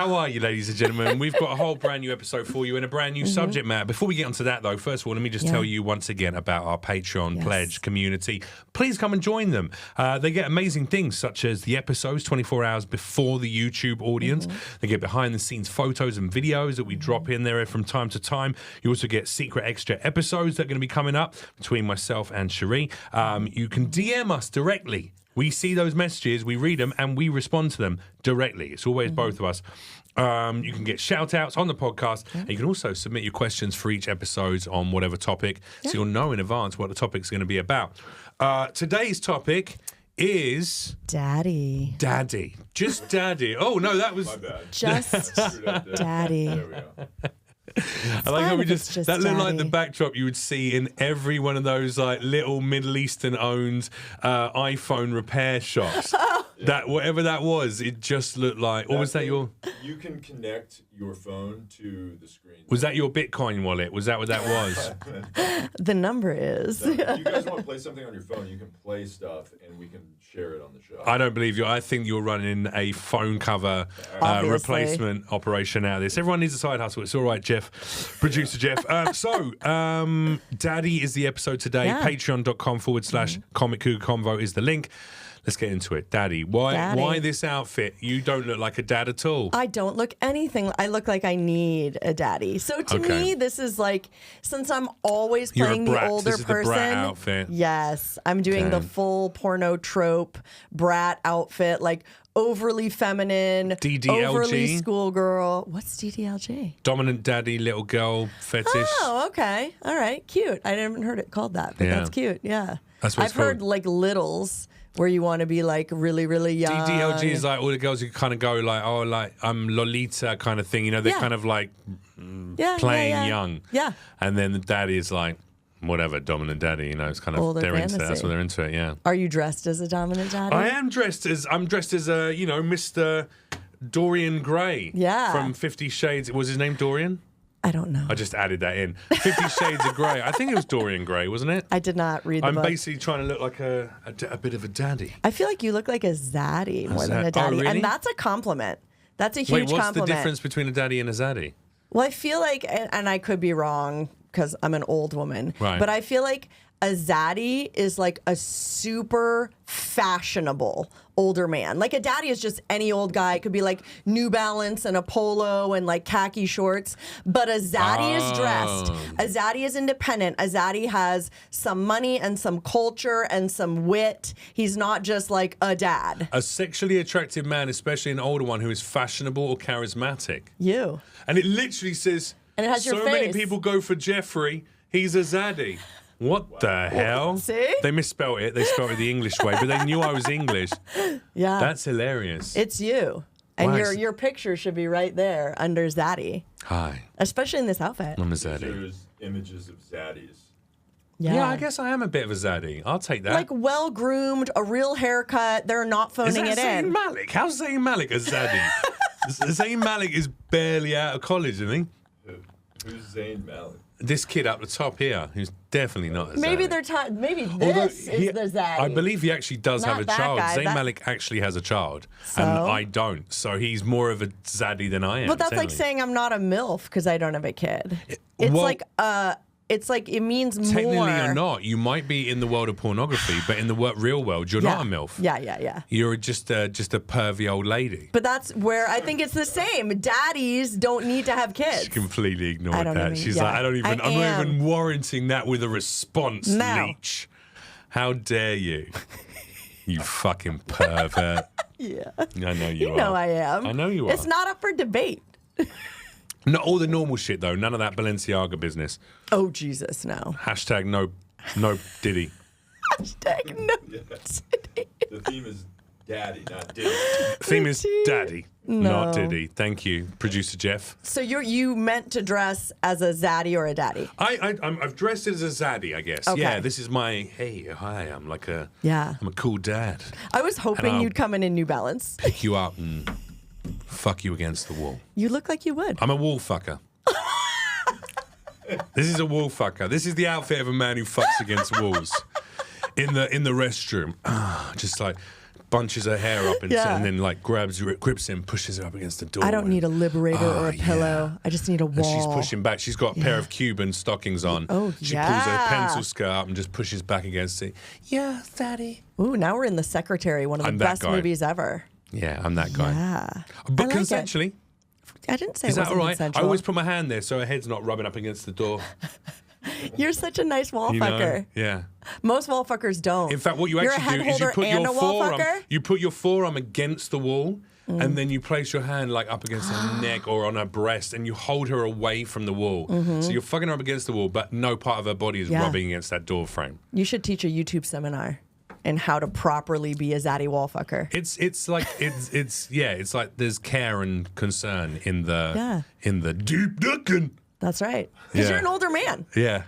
How are you, ladies and gentlemen? We've got a whole brand new episode for you and a brand new subject matter. Before we get onto that, though, first of all, let me just tell you once again about our Patreon pledge community. Please come and join them. They get amazing things such as the episodes 24 hours before the YouTube audience. They get behind-the-scenes photos and videos that we drop in there from time to time. You also get secret extra episodes that are going to be coming up between myself and Cherie. You can DM us directly. We see those messages, we read them, and we respond to them directly. It's always both of us. You can get shout-outs on the podcast, and you can also submit your questions for each episode on whatever topic, so you'll know in advance what the topic's going to be about. Today's topic is... Daddy. Daddy. Just daddy. Oh, no, that was... My bad. Just daddy. There we go. I like how we just that looked like the daddy. backdrop you would see in every one of those like little Middle Eastern owned iPhone repair shops. That whatever that was, it just looked like. Or was that your? You can connect your phone to the screen. Was that your Bitcoin wallet? Was that what that was? The number is. If you guys want to play something on your phone, you can play stuff and we can share it on the show. I don't believe you. I think you're running a phone cover Obviously. replacement operation out of this. Everyone needs a side hustle. It's all right, Jeff. Producer Jeff. Daddy is the episode today. Yeah. Patreon.com/Comic Cougar Convo is the link. Let's get into it. Daddy. Why this outfit? You don't look like a dad at all. I don't look anything. I look like I need a daddy. So to me, this is like, since I'm always playing the older this is person. The brat outfit. Yes, I'm doing the full porno trope brat outfit, like overly feminine, DDLG? overly schoolgirl. What's DDLG? Dominant daddy, little girl, fetish. Oh, okay. All right. Cute. I haven't heard it called that, but that's cute. Yeah. That's what I've it's called. heard like littles, where you want to be like really, really young. DDLG is like all the girls who kind of go like, oh, like I'm Lolita kind of thing. You know, they're kind of like playing young. Yeah. And then the daddy is like, whatever, dominant daddy. You know, it's kind of Older they're into that. That's fantasy. what they're into it. Yeah. Are you dressed as a dominant daddy? I'm dressed as a Mr. Dorian Gray. Yeah. From 50 Shades. Was his name Dorian? I don't know. I just added that in. 50 Shades of Grey. I think it was Dorian Gray, wasn't it? I did not read the I'm book. basically trying to look like a bit of a daddy. I feel like you look like a zaddy more than a daddy. Oh, really? And that's a compliment. That's a huge Wait, what's compliment. the difference between a daddy and a zaddy? Well, I feel like, and I could be wrong because I'm an old woman, Right. but I feel like a zaddy is like a super fashionable older man. Like a daddy is just any old guy. It could be like New Balance and a polo and like khaki shorts. But a zaddy is dressed. A zaddy is independent. A zaddy has some money and some culture and some wit. He's not just like a dad. A sexually attractive man, especially an older one who is fashionable or charismatic. You. And it literally says, And it has so your many face. people go for Jeffrey. He's a zaddy. What the hell? See? They misspelled it. They spelled it the English way, but they knew I was English. Yeah. That's hilarious. It's you. And Wow. your picture should be right there under zaddy. Hi, Especially in this outfit. I'm a zaddy. There's images of zaddies. Yeah, I guess I am a bit of a zaddy. I'll take that. Like well groomed, a real haircut. They're not Is phoning that it Zayn in. Malik? How's Zayn Malik a zaddy? Zayn Malik is barely out of college, isn't he? Who's Zayn Malik? This kid up the top here, who's definitely not a zaddy. Maybe they're maybe this is the zaddy. I believe he actually does Not have a that child. guy, Zayn that- Malik actually has a child, So? and I don't. So he's more of a zaddy than I am. But that's like technically. saying I'm not a MILF because I don't have a kid. It's well- like it's like it means Technically, more. you're not. You might be in the world of pornography, but in the real world, you're not a MILF. Yeah. You're just a pervy old lady. But that's where I think it's the same. Daddies don't need to have kids. She completely ignored I don't that. even- She's yeah. like, I'm not am. even warranting that with a response, No. leech. How dare you? You fucking pervert. Yeah. I know you are. You know I am. I know you are. It's not up for debate. Not all the normal shit, though. None of that Balenciaga business. Oh, Jesus, no. Hashtag no Diddy. Hashtag no. The theme is daddy, not Diddy. Theme is daddy, not No. Diddy. Thank you, producer Jeff. So you meant to dress as a zaddy or a daddy? I've dressed it as a zaddy, I guess. Okay. Yeah, this is my, hey, hi, I'm like a, Yeah. I'm a cool dad. I was hoping I'll- you'd come in New Balance. Pick you up and fuck you against the wall. You look like you would. I'm a wall fucker. This is a wall fucker. This is the outfit of a man who fucks against walls in the restroom. Just like bunches her hair up and Yeah. then like grips him, pushes her up against the door. I don't need a liberator or a pillow. I just need a wall. And she's pushing back. She's got a pair of Cuban stockings on. Oh, she pulls her pencil skirt up and just pushes back against it. Yeah, daddy. Ooh, now we're in The Secretary, one of the best movies ever. Yeah, I'm that guy. Yeah. But I like consensually. I didn't say Is it that wasn't all right? consensual. I always put my hand there so her head's not rubbing up against the door. You're such a nice wall You fucker. know? Yeah. Most wall fuckers don't. In fact, what you You're actually a do is you head put holder and your a wall forearm. fucker? You put your forearm against the wall, and then you place your hand like up against her neck or on her breast, and you hold her away from the wall. So you're fucking her up against the wall, but no part of her body is rubbing against that door frame. You should teach a YouTube seminar in how to properly be a zaddy wall fucker. It's like there's care and concern in the deep ducking. That's right. Because you're an older man. Yeah.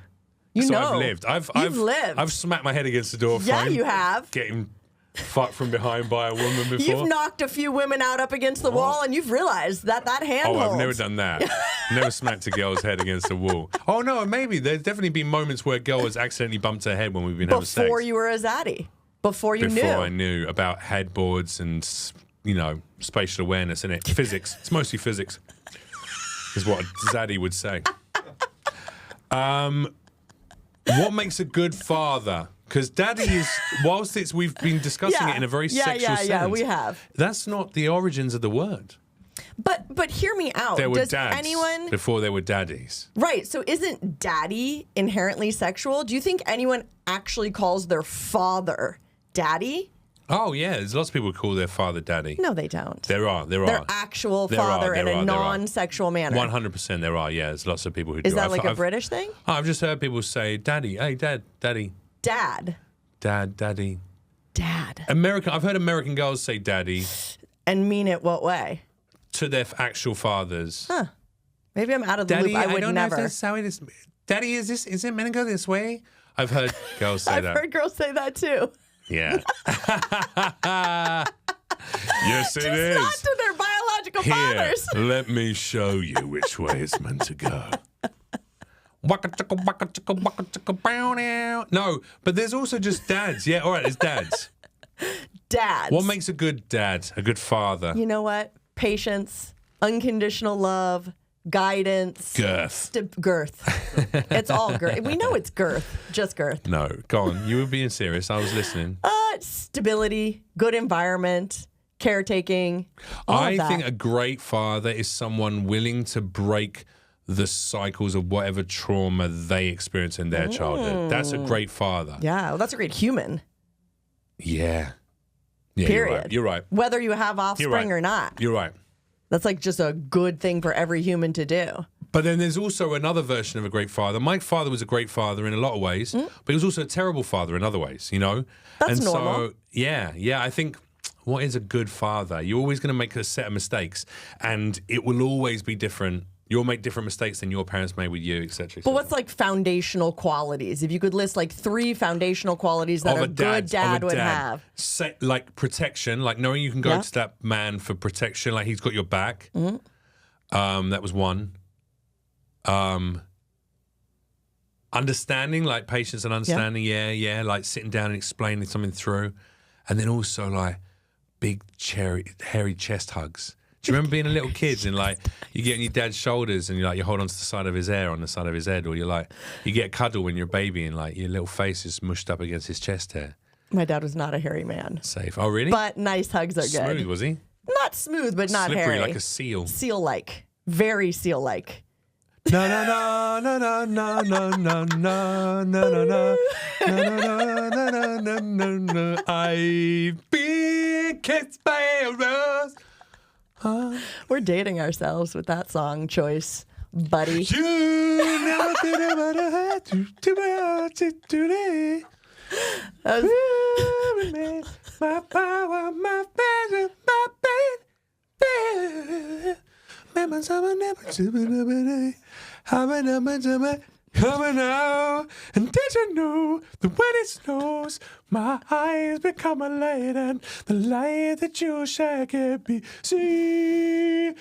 You so know. I've lived. You've lived. I've smacked my head against the door frame. Yeah, you have. Getting fucked from behind by a woman before. You've knocked a few women out up against the wall, and you've realized that hand Oh, holds. I've never done that. Never smacked a girl's head against the wall. Oh, no, maybe. There's definitely been moments where a girl has accidentally bumped her head when we've been having sex. Before you were a zaddy. Before you knew. Before I knew about headboards and, spatial awareness, innit? Physics. It's mostly physics, is what a zaddy would say. What makes a good father? Because daddy is, whilst we've been discussing it in a very sexual sense. Yeah, we have. That's not the origins of the word. But hear me out. There were Does dads anyone before there were daddies. Right. So isn't daddy inherently sexual? Do you think anyone actually calls their father daddy? Oh, yeah. There's lots of people who call their father daddy. No, they don't. There are. Their actual father in a non-sexual manner. 100% there are, yeah. There's lots of people who do. Is that like a British thing? I've just heard people say, daddy, hey, daddy. Dad. Daddy. Dad. I've heard American girls say daddy. And mean it what way? To their actual fathers. Huh. Maybe I'm out of the Daddy, loop. I would don't never. know if this is how it is. Daddy, is it meant to go this way? I've heard girls say that. I've heard girls say that too. Yeah. Yes, it is. Not to their biological Here, fathers. let me show you which way it's meant to go. Waka chicka, waka chicka, waka chicka, bow now. No, but there's also just dads. Yeah, all right, there's dads. Dads. What makes a good dad, a good father? You know what? Patience, unconditional love, guidance. Girth. Girth. It's all girth. We know it's girth, just girth. No, go on. You were being serious. I was listening. Stability, good environment, caretaking. I think a great father is someone willing to break the cycles of whatever trauma they experience in their childhood. That's a great father. Yeah, well, that's a great human. Yeah. Period. You're right. Whether you have offspring or not. You're right. That's like just a good thing for every human to do. But then there's also another version of a great father. My father was a great father in a lot of ways, but he was also a terrible father in other ways, you know? That's and normal. So, yeah, I think what is a good father? You're always going to make a set of mistakes, and it will always be different. You'll make different mistakes than your parents made with you, etc. But what's like foundational qualities? If you could list like 3 foundational qualities that a good dad would have. Like protection, like knowing you can go to that man for protection, like he's got your back. That was one. Understanding, like patience and understanding, yeah, like sitting down and explaining something through. And then also like big hairy chest hugs. Do you remember being a little kid and like you get on your dad's shoulders and you hold onto the side of his hair on the side of his head, or you get a cuddle when you're a baby and like your little face is mushed up against his chest hair. My dad was not a hairy man. Safe. Oh, really? But nice hugs are good. Smooth, was he? Not smooth, but not Slippery, hairy. like a seal. Seal-like. Very seal-like. No, no, no, no, no, no, no, no, no, no, no, no, no, no, no. I've been kissed by a rose. We're dating ourselves with that song choice, buddy. You never think about it too much today. My power, my pleasure, my baby. Coming out, and did you know that when it snows, my eyes become a light, and the light that you share can't be seen,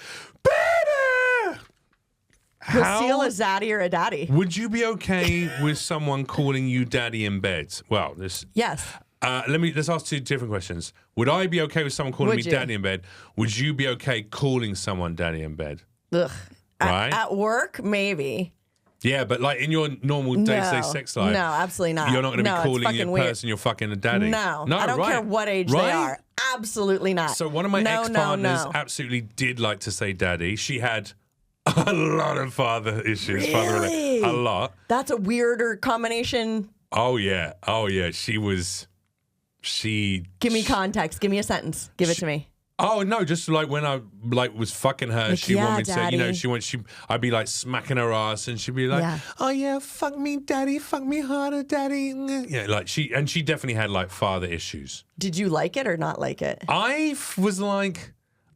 baby. Was Seal a zaddy or a daddy? Would you be okay with someone calling you daddy in bed? Well, Yes. Let's ask two different questions. Would I be okay with someone calling me you? daddy in bed? Would you be okay calling someone daddy in bed? Ugh. Right? At work, maybe. Yeah, but like in your normal day-to-day sex life, no, absolutely not. You're not going to be calling a person weird. you're fucking a daddy. No, I don't right. care what age right? they are. Absolutely not. So one of my ex-partners absolutely did like to say daddy. She had a lot of father issues. Really? A lot. That's a weirder combination. Oh yeah. She. Give me context. Give me a sentence. Give it to me. Oh no, just like when I was fucking her, she wanted me to say, I'd be like smacking her ass, and she'd be like, "Oh yeah, fuck me, daddy, fuck me harder, daddy." Yeah, like she definitely had like father issues. Did you like it or not like it? I was like,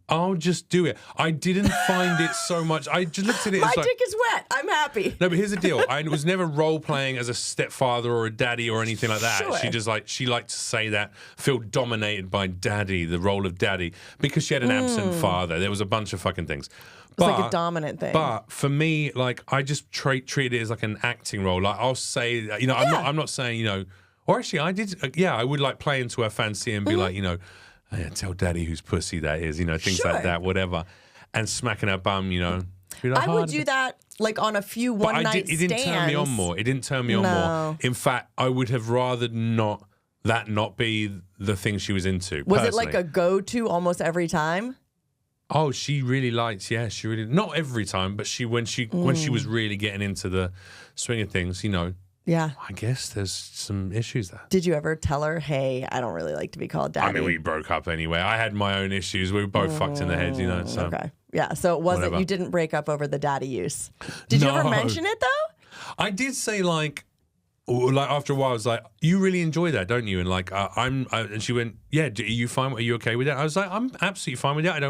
I'll just do it. I didn't find it so much. I just looked at it. My as like, dick is wet. I'm happy. No, but here's the deal. I was never role playing as a stepfather or a daddy or anything like that. Sure. She liked to say that, feel dominated by daddy, the role of daddy, because she had an absent father. There was a bunch of fucking things. It's like a dominant thing. But for me, like I just treated it as like an acting role. Like I'll say, I'm not saying, or actually I did. I would like play into her fancy and be like, yeah, tell daddy whose pussy that is, things like that, whatever. And smacking her bum, be like, I would do that like on a few one-night stands. It didn't turn me on more. It didn't turn me on more. In fact, I would have rather not be the thing she was into. Was it like a go-to almost every time? Oh, she really liked, she really, not every time, but when she was really getting into the swing of things, Yeah. I guess there's some issues there. Did you ever tell her, hey, I don't really like to be called daddy? I mean, we broke up anyway. I had my own issues. We were both fucked in the head, so. Okay. Yeah, so it wasn't, Whatever. you didn't break up over the daddy use. Did you ever mention it, though? I did say, like after a while, I was like, you really enjoy that, don't you? And like, and she went, yeah, are you fine? Are you okay with that? I was like, I'm absolutely fine with that.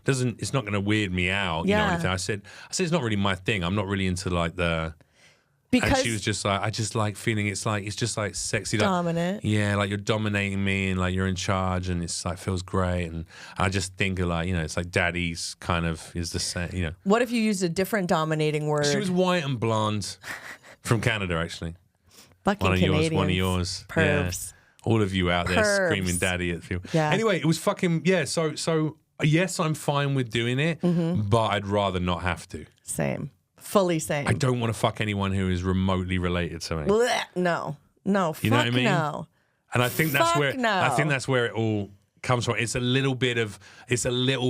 It's not going to weird me out, you know anything. I said, it's not really my thing. I'm not really into like the... Because and she was just like, I just like feeling it's just like sexy. Like, dominant. Yeah, like you're dominating me and like you're in charge and it's like feels great. And I just think of like, it's like daddy's kind of is the same, What if you used a different dominating word? She was white and blonde from Canada, actually. Fucking Canadians. One of yours. Pervs. Yeah. All of you out there Pervs. screaming daddy at people. Yeah. Anyway, it was fucking, so yes, I'm fine with doing it, but I'd rather not have to. Same. Fully same. I don't want to fuck anyone who is remotely related to me. Blech. No, You know what I mean? no. And I think that's where it all comes from. It's a little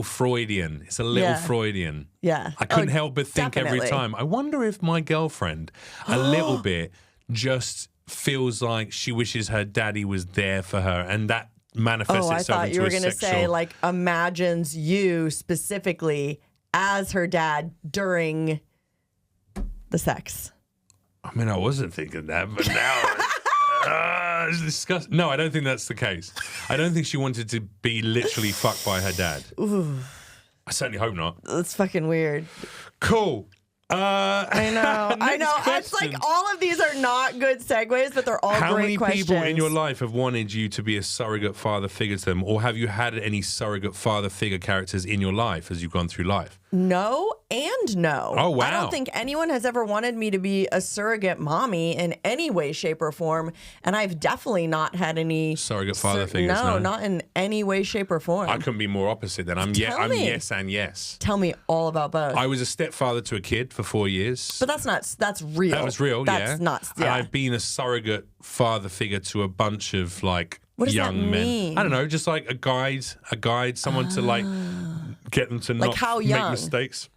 Freudian. It's a little Freudian. Yeah. I couldn't help but think every definitely. time. I wonder if my girlfriend, a little bit, just feels like she wishes her daddy was there for her, and that manifests I itself thought into you were a going to sexual... say like imagines you specifically as her dad during the sex. I mean, I wasn't thinking that, but now it's disgusting. No, I don't think that's the case. I don't think she wanted to be literally fucked by her dad. Ooh. I certainly hope not. That's fucking weird. Cool. I know. I know. Question. It's like all of these are not good segues, but they're all How great many questions. people in your life have wanted you to be a surrogate father figure to them? Or have you had any surrogate father figure characters in your life as you've gone through life? No and no. Oh, wow. I don't think anyone has ever wanted me to be a surrogate mommy in any way, shape, or form. And I've definitely not had any surrogate father figures. No, not in any way, shape, or form. I couldn't be more opposite then. I'm yes and yes. Tell me all about both. I was a stepfather to a kid for 4 years. But that's real. That was real, that's not. Yeah. And I've been a surrogate father figure to a bunch of like what does young that mean? men. I don't know, just like a guide, someone to like get them to not how make young? mistakes.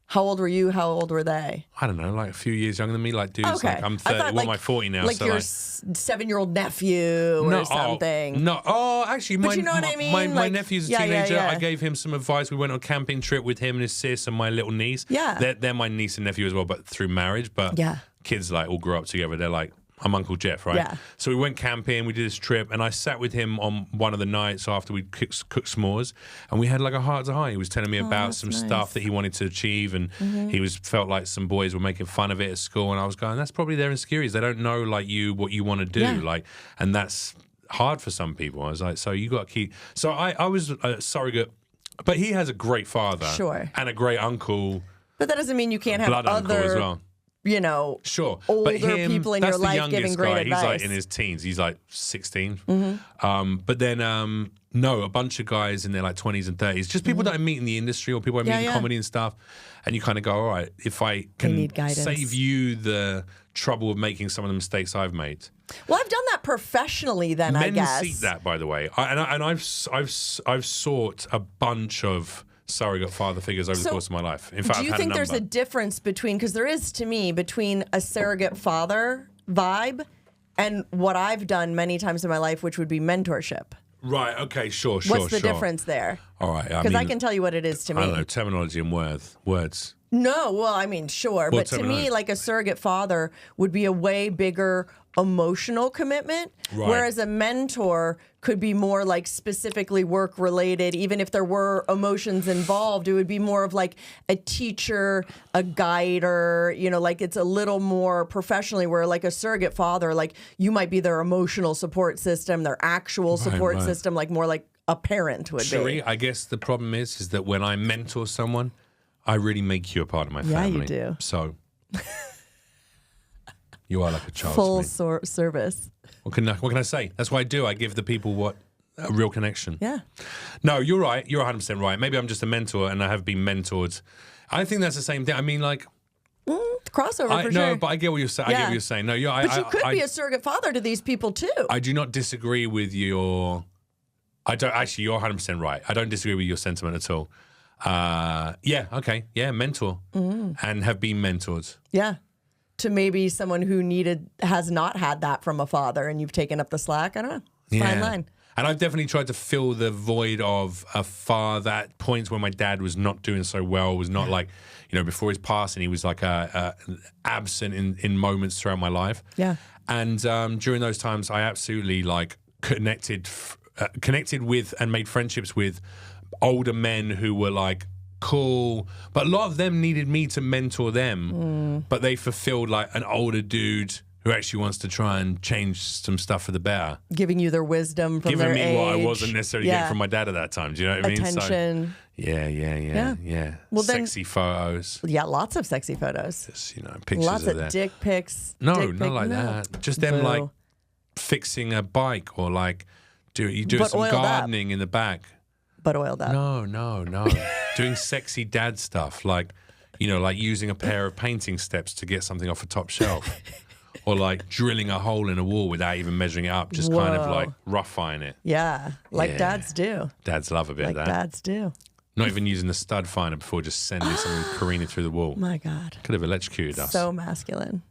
How old were you? How old were they? I don't know, like a few years younger than me. Like, dudes, Okay. like I'm 30. Thought, Well, I'm 40 now. Like so your like, 7-year-old nephew or something. Actually, But you know what I mean? my Like, nephew's a yeah, teenager. yeah. I gave him some advice. We went on a camping trip with him and his sis and my little niece. Yeah. They're my niece and nephew as well, but through marriage. But Yeah. kids like all grew up together. They're like, I'm Uncle Jeff, right? Yeah. So we went camping, we did this trip, and I sat with him on one of the nights after we cooked s'mores, and we had like a heart to heart. He was telling me about some stuff that he wanted to achieve, and he felt like some boys were making fun of it at school, and I was going, that's probably their insecurities. They don't know like you what you want to do, like, and that's hard for some people. I was like, so you got to keep. So I was a surrogate, but he has a great father, Sure, and a great uncle. But that doesn't mean you can't have blood uncle other as well. Sure. older But him, people in that's your the life youngest giving great guy. advice. He's like in his teens. He's like 16. But then, no, a bunch of guys in their like 20s and 30s, just people that I meet in the industry or people I meet in comedy and stuff. And you kind of go, all right, if I can save you the trouble of making some of the mistakes I've made. Well, I've done that professionally then, I guess. Men seek that, by the way. I've sought a bunch of surrogate father figures over the course of my life. In fact, do you think there's a difference between, because there is to me, between a surrogate father vibe and what I've done many times in my life, which would be mentorship? Right, okay, sure. What's the difference there? All right. Because I can tell you what it is to me. I don't know, terminology and words. No, well, I mean, sure. But to me, like a surrogate father would be a way bigger emotional commitment, whereas a mentor could be more like specifically work related. Even if there were emotions involved, it would be more of like a teacher, a guider, like it's a little more professionally, where like a surrogate father, like you might be their emotional support system, their actual support system, like more like a parent would Cherie, be. I guess the problem is that when I mentor someone, I really make you a part of my family. Yeah, you do. So you are like a child. Full to me. service. What can I say? That's what I do. I give the people a real connection. Yeah. No, you're right. You're 100% right. Maybe I'm just a mentor and I have been mentored. I think that's the same thing. I mean, like... crossover for sure. No, but I get what you're saying. I get what you're saying. No, but you could be a surrogate father to these people too. I do not disagree with your... I don't... Actually, you're 100% right. I don't disagree with your sentiment at all. Mentor. And have been mentored. Yeah. To maybe someone who has not had that from a father and you've taken up the slack. I don't know. It's a fine line. And I've definitely tried to fill the void of a father at points when my dad was not doing so well, was not like, before his passing, he was like absent in moments throughout my life. Yeah. And during those times, I absolutely like connected with and made friendships with older men who were like cool, but a lot of them needed me to mentor them, but they fulfilled like an older dude who actually wants to try and change some stuff for the better. Giving you their wisdom from their age. Giving me what I wasn't necessarily getting from my dad at that time. Do you know what I mean? Attention. So, yeah. Well, sexy photos. Yeah, lots of sexy photos. Just, pictures lots of dick pics. No, not like that. Just them like fixing a bike or like doing some gardening in the back. But oiled up. No. Doing sexy dad stuff, like using a pair of painting steps to get something off a top shelf. Or like drilling a hole in a wall without even measuring it up, just kind of like rough-iron it. Yeah, like dads do. Dads love a bit of that. Dads do. Not even using the stud finder before just sending something careening through the wall. My God. Could have electrocuted us. So masculine.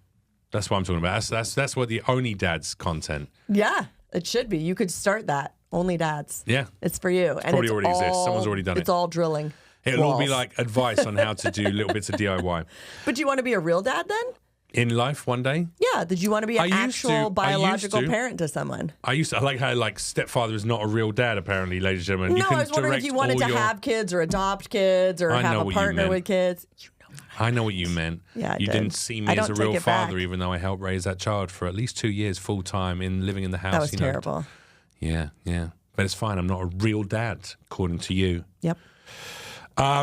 That's what I'm talking about. That's what the only dad's content. Yeah, it should be. You could start that. Only dads. Yeah. It's for you. And probably already exists. Someone's already done it. It's all drilling. It'll all be like advice on how to do little bits of DIY. But do you want to be a real dad then? In life one day? Yeah. Did you want to be an actual biological parent to someone? I like how like stepfather is not a real dad, apparently, ladies and gentlemen. No, I was wondering if you wanted to have kids or adopt kids or have a partner with kids. I know what you meant. Yeah, you didn't see me as a real father, even though I helped raise that child for at least 2 years full time in living in the house. That was terrible. Yeah. But it's fine. I'm not a real dad, according to you. Yep.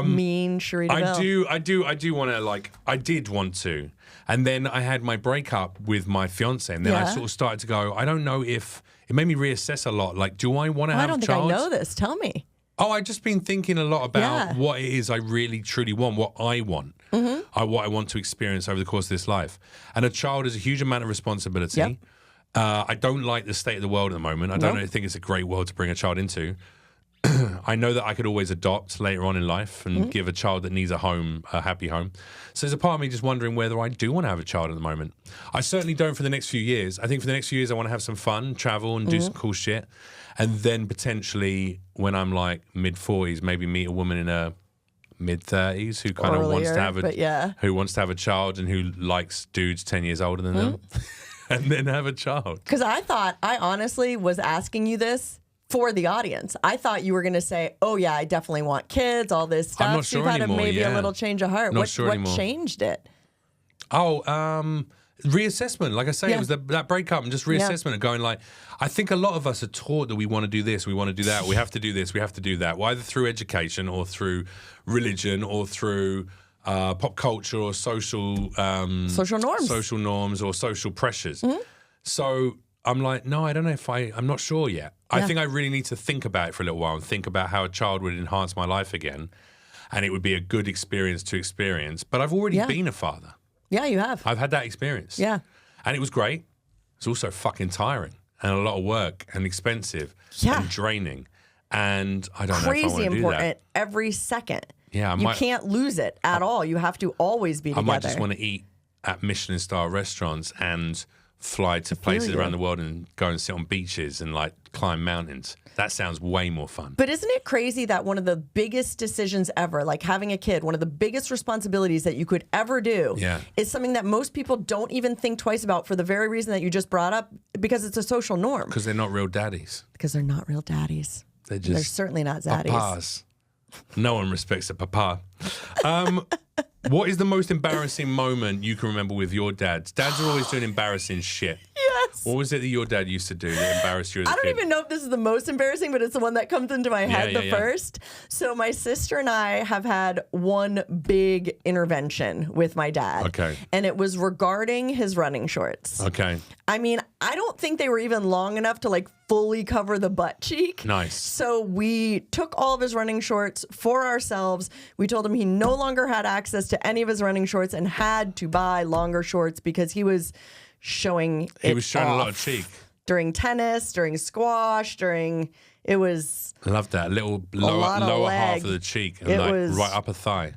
Mean Cherie DeVille. I do want to, like, I did want to. And then I had my breakup with my fiance, and then I sort of started to go, I don't know if, it made me reassess a lot. Like, do I want to have a child? I don't think I know this. Tell me. Oh, I've just been thinking a lot about what it is I really, truly want, what I want, what I want to experience over the course of this life. And a child is a huge amount of responsibility. Yep. I don't like the state of the world at the moment. I don't think it's a great world to bring a child into. I know that I could always adopt later on in life and give a child that needs a home, a happy home. So there's a part of me just wondering whether I do want to have a child at the moment. I certainly don't for the next few years. I think for the next few years I want to have some fun, travel and do some cool shit. And then potentially when I'm like mid-40s, maybe meet a woman in her mid-30s who kind of wants to have a child and who likes dudes 10 years older than them. And then have a child. Because I honestly was asking you this for the audience. I thought you were going to say, oh, yeah, I definitely want kids, all this stuff. I'm not sure anymore, maybe a little change of heart. What changed it? Oh, reassessment. Like I say, it was that breakup and just reassessment of going like, I think a lot of us are taught that we want to do this, we want to do that, we have to do this, we have to do that. Well, either through education or through religion or through pop culture or social norms or social pressures. So I'm like, no, I don't know if I'm not sure yet. I think I really need to think about it for a little while and think about how a child would enhance my life again. And it would be a good experience to experience. But I've already been a father. Yeah, you have. I've had that experience. Yeah. And it was great. It's also fucking tiring and a lot of work and expensive and draining. And I don't know if I want to do that. Crazy important every second. Yeah, you can't lose it at all. You have to always be together. I might just want to eat at Michelin-star restaurants and fly to places around the world and go and sit on beaches and like climb mountains. That sounds way more fun. But isn't it crazy that one of the biggest decisions ever, like having a kid, one of the biggest responsibilities that you could ever do is something that most people don't even think twice about for the very reason that you just brought up, because it's a social norm. Because they're not real daddies. Because they're not real daddies. They're certainly not zaddies. Papas. No one respects a papa. What is the most embarrassing moment you can remember with your dads? Dads are always doing embarrassing shit. Yes. What was it that your dad used to do that embarrassed you as a kid? I don't even know if this is the most embarrassing, but it's the one that comes into my head first. So my sister and I have had one big intervention with my dad. Okay. And it was regarding his running shorts. Okay. I mean, I don't think they were even long enough to like fully cover the butt cheek. Nice. So we took all of his running shorts for ourselves. We told him he no longer had access to any of his running shorts and had to buy longer shorts because he was showing a lot of cheek. During tennis, during squash, it was... I love that. Little lower half of the cheek and right upper thigh.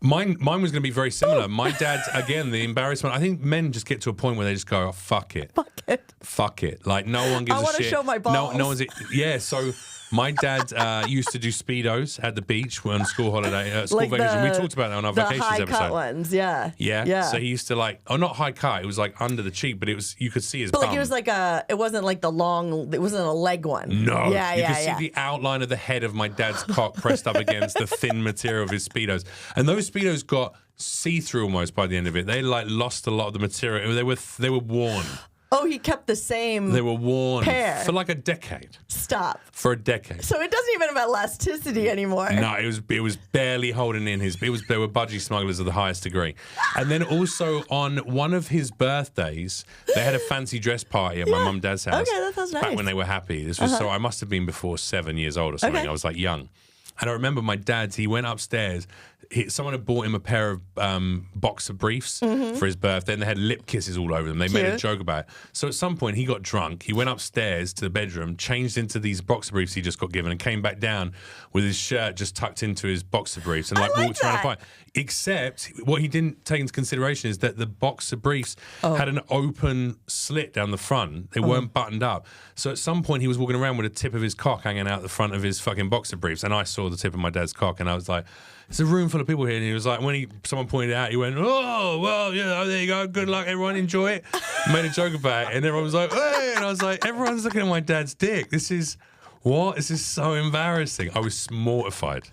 Mine was going to be very similar. My dad's, again, the embarrassment. I think men just get to a point where they just go, oh, fuck it. Fuck it. Like, no one gives a shit. I want to show my balls. No one's... Yeah, so... My dad used to do Speedos at the beach on school holiday, school like vacation. We talked about that on our vacations episode. The high cut ones, yeah. So he used to not high cut. It was like under the cheek, but you could see his bum. But like it was like it wasn't like the long, it wasn't a leg one. No. You could see the outline of the head of my dad's cock pressed up against the thin material of his Speedos. And those Speedos got see-through almost by the end of it. They like lost a lot of the material. They were worn. Oh, he kept the same. They were worn pair. For like a decade. Stop. For a decade. So it doesn't even have elasticity anymore. No, it was barely holding in they were budgie smugglers of the highest degree. And then also on one of his birthdays, they had a fancy dress party at my mum and dad's house. Okay, that sounds nice. Back when they were happy. This was so I must have been before 7 years old or something. Okay. I was like young. And I remember my dad, he went upstairs. Someone had bought him a pair of boxer briefs for his birthday, and they had lip kisses all over them. They made a joke about it. So at some point, he got drunk. He went upstairs to the bedroom, changed into these boxer briefs he just got given, and came back down with his shirt just tucked into his boxer briefs and walked around the party. Except what he didn't take into consideration is that the boxer briefs had an open slit down the front. They weren't buttoned up. So at some point, he was walking around with a tip of his cock hanging out the front of his fucking boxer briefs, and I saw the tip of my dad's cock, and I was like, there's a room full of people here. And he was like, someone pointed it out, he went, oh, well, yeah, there you go. Good luck, everyone. Enjoy it. Made a joke about it. And everyone was like, hey. And I was like, everyone's looking at my dad's dick. This is so embarrassing. I was mortified.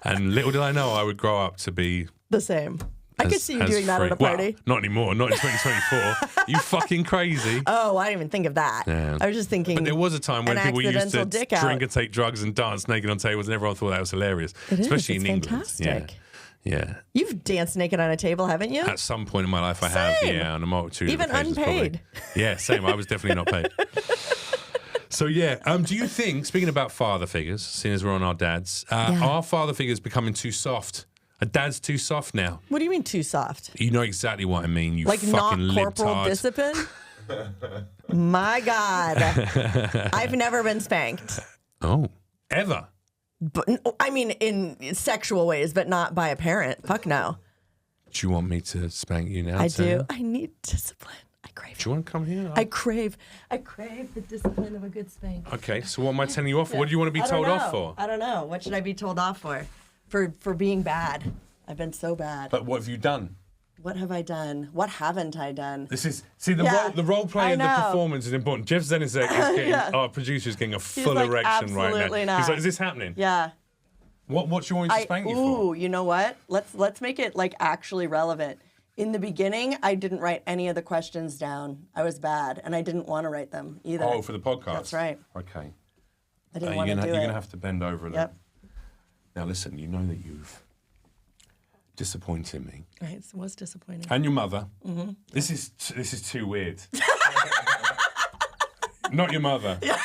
And little did I know I would grow up to be the same. I could see you doing that at a party. Well, not anymore. Not in 2024. You fucking crazy. Oh, I didn't even think of that. Yeah. I was just thinking. But there was a time when people used to drink and take drugs and dance naked on tables, and everyone thought that was hilarious. Especially in England. Fantastic. Yeah. You've danced naked on a table, haven't you? At some point in my life, I have. Yeah, on a multitude even of occasions. Unpaid. Probably. Yeah, same. I was definitely not paid. So yeah, do you think, speaking about father figures, seeing as we're on our dads, are father figures becoming too soft? Are dads too soft now? What do you mean too soft? You know exactly what I mean. You like fucking not corporal libtard. Discipline? My God, I've never been spanked. Oh, ever? But I mean, in sexual ways, but not by a parent. Fuck no. Do you want me to spank you now? I do. I need discipline. I crave. Do you want to come here? I crave the discipline of a good spank. Okay, so what am I telling you off for? What do you want to be told off for? I don't know. What should I be told off for? For being bad. I've been so bad. But what have you done? What have I done? What haven't I done? This is the role play and the performance is important. Jeff Zenizek is getting our producer is getting a full erection right now. Not. He's like, is this happening? Yeah. What you want me to spank you for? Ooh, you know what? Let's make it like actually relevant. In the beginning, I didn't write any of the questions down. I was bad, and I didn't want to write them either. Oh, for the podcast. That's right. Okay. I didn't want to do it. You're gonna have to bend over a little. Yep. Now listen, you know that you've disappointing me. Right, it was disappointing. And your mother. Mm-hmm. This is too weird. Not your mother. Yeah.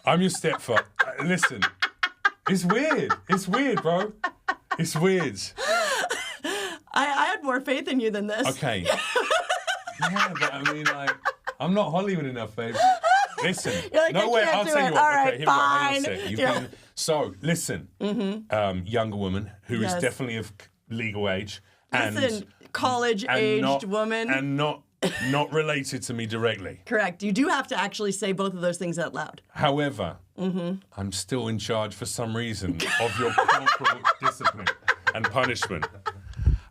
I'm your stepfather. Listen, it's weird. It's weird, bro. It's weird. I had more faith in you than this. Okay. Yeah, but I mean, like, I'm not Hollywood enough, babe. Listen. You're like, no way. I'll tell you what. All right, okay, here fine. we go. Hang on a sec. You've been, so, listen. Younger woman who is definitely of legal age. Listen, college-aged woman. And not related to me directly. Correct. You do have to actually say both of those things out loud. However, I'm still in charge for some reason of your corporal discipline and punishment.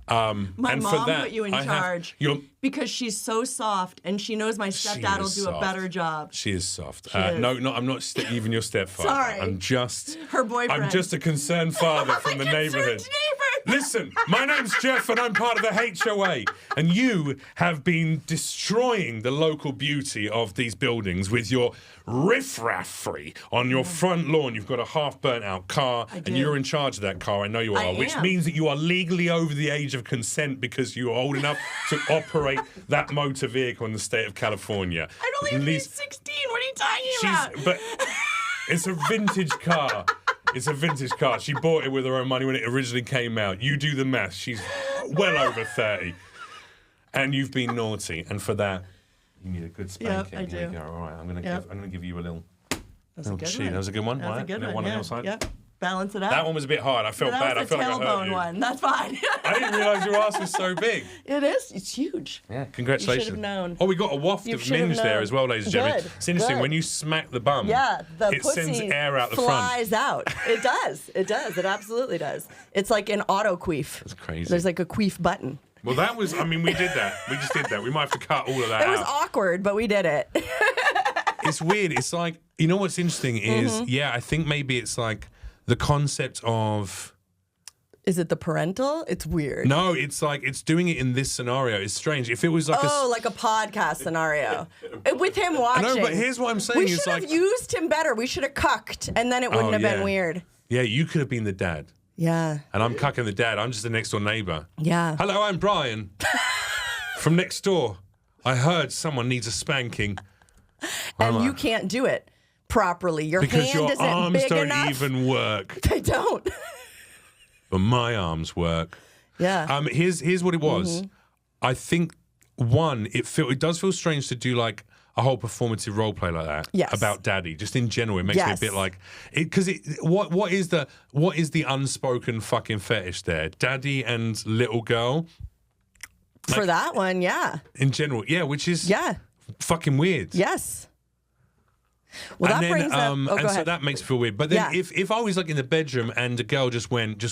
My and mom for that, put you in charge because she's so soft and she knows my stepdad will do a better job. She is soft. I'm not even your stepfather. Sorry. I'm just her boyfriend. I'm just a concerned father from the neighborhood. Listen, my name's Jeff and I'm part of the HOA. And you have been destroying the local beauty of these buildings with your riffraffrey on your front lawn. You've got a half burnt out car and you're in charge of that car. I know you are, which means that you are legally over the age of consent because you are old enough to operate that motor vehicle in the state of California. I don't even be 16. What are you talking about? But it's a vintage car. It's a vintage car. She bought it with her own money when it originally came out. You do the math. She's well over 30. And you've been naughty. And for that, you need a good spanking. Yep, I do. Here you go. All right, I'm gonna give you a little. That's a good one. That was a good one. That's a good one. On the other side. Yep. Balance it out. That one was a bit hard. I felt bad. I felt like I hurt you. One. That's fine. I didn't realise your ass was so big. It is. It's huge. Yeah. Congratulations. You should have known. Oh, we got a waft of minge there as well, ladies and gentlemen. Good. It's interesting. Good. When you smack the bum, the it pussy sends air out the front. flies out. It does. It does. It absolutely does. It's like an auto queef. That's crazy. There's like a queef button. Well, that was, we did that. We just did that. We might have to cut all of that out. It was awkward, but we did it. It's weird. It's like, you know what's interesting is, I think maybe it's like the concept of... Is it the parental? It's weird. No, it's like, it's doing it in this scenario. It's strange. If it was like like a podcast scenario. With him watching. No, but here's what I'm saying. We should have used him better. We should have cucked, and then it wouldn't have been weird. Yeah, you could have been the dad. Yeah. And I'm cucking the dad. I'm just the next door neighbor. Yeah. Hello, I'm Brian. From next door. I heard someone needs a spanking. And you can't do it properly. Your because hand your isn't arms big don't enough. even work. They don't. But my arms work. Yeah. Here's what it was. I think it does feel strange to do like a whole performative role play like that. Yes. About daddy. Just in general, it makes me a bit like because what is the unspoken fucking fetish there? Daddy and little girl. For that one, yeah. In general, yeah, which is fucking weird. Yes. Well, and that brings up. and go so ahead. that makes me feel weird. But then if I was like in the bedroom and a girl just went,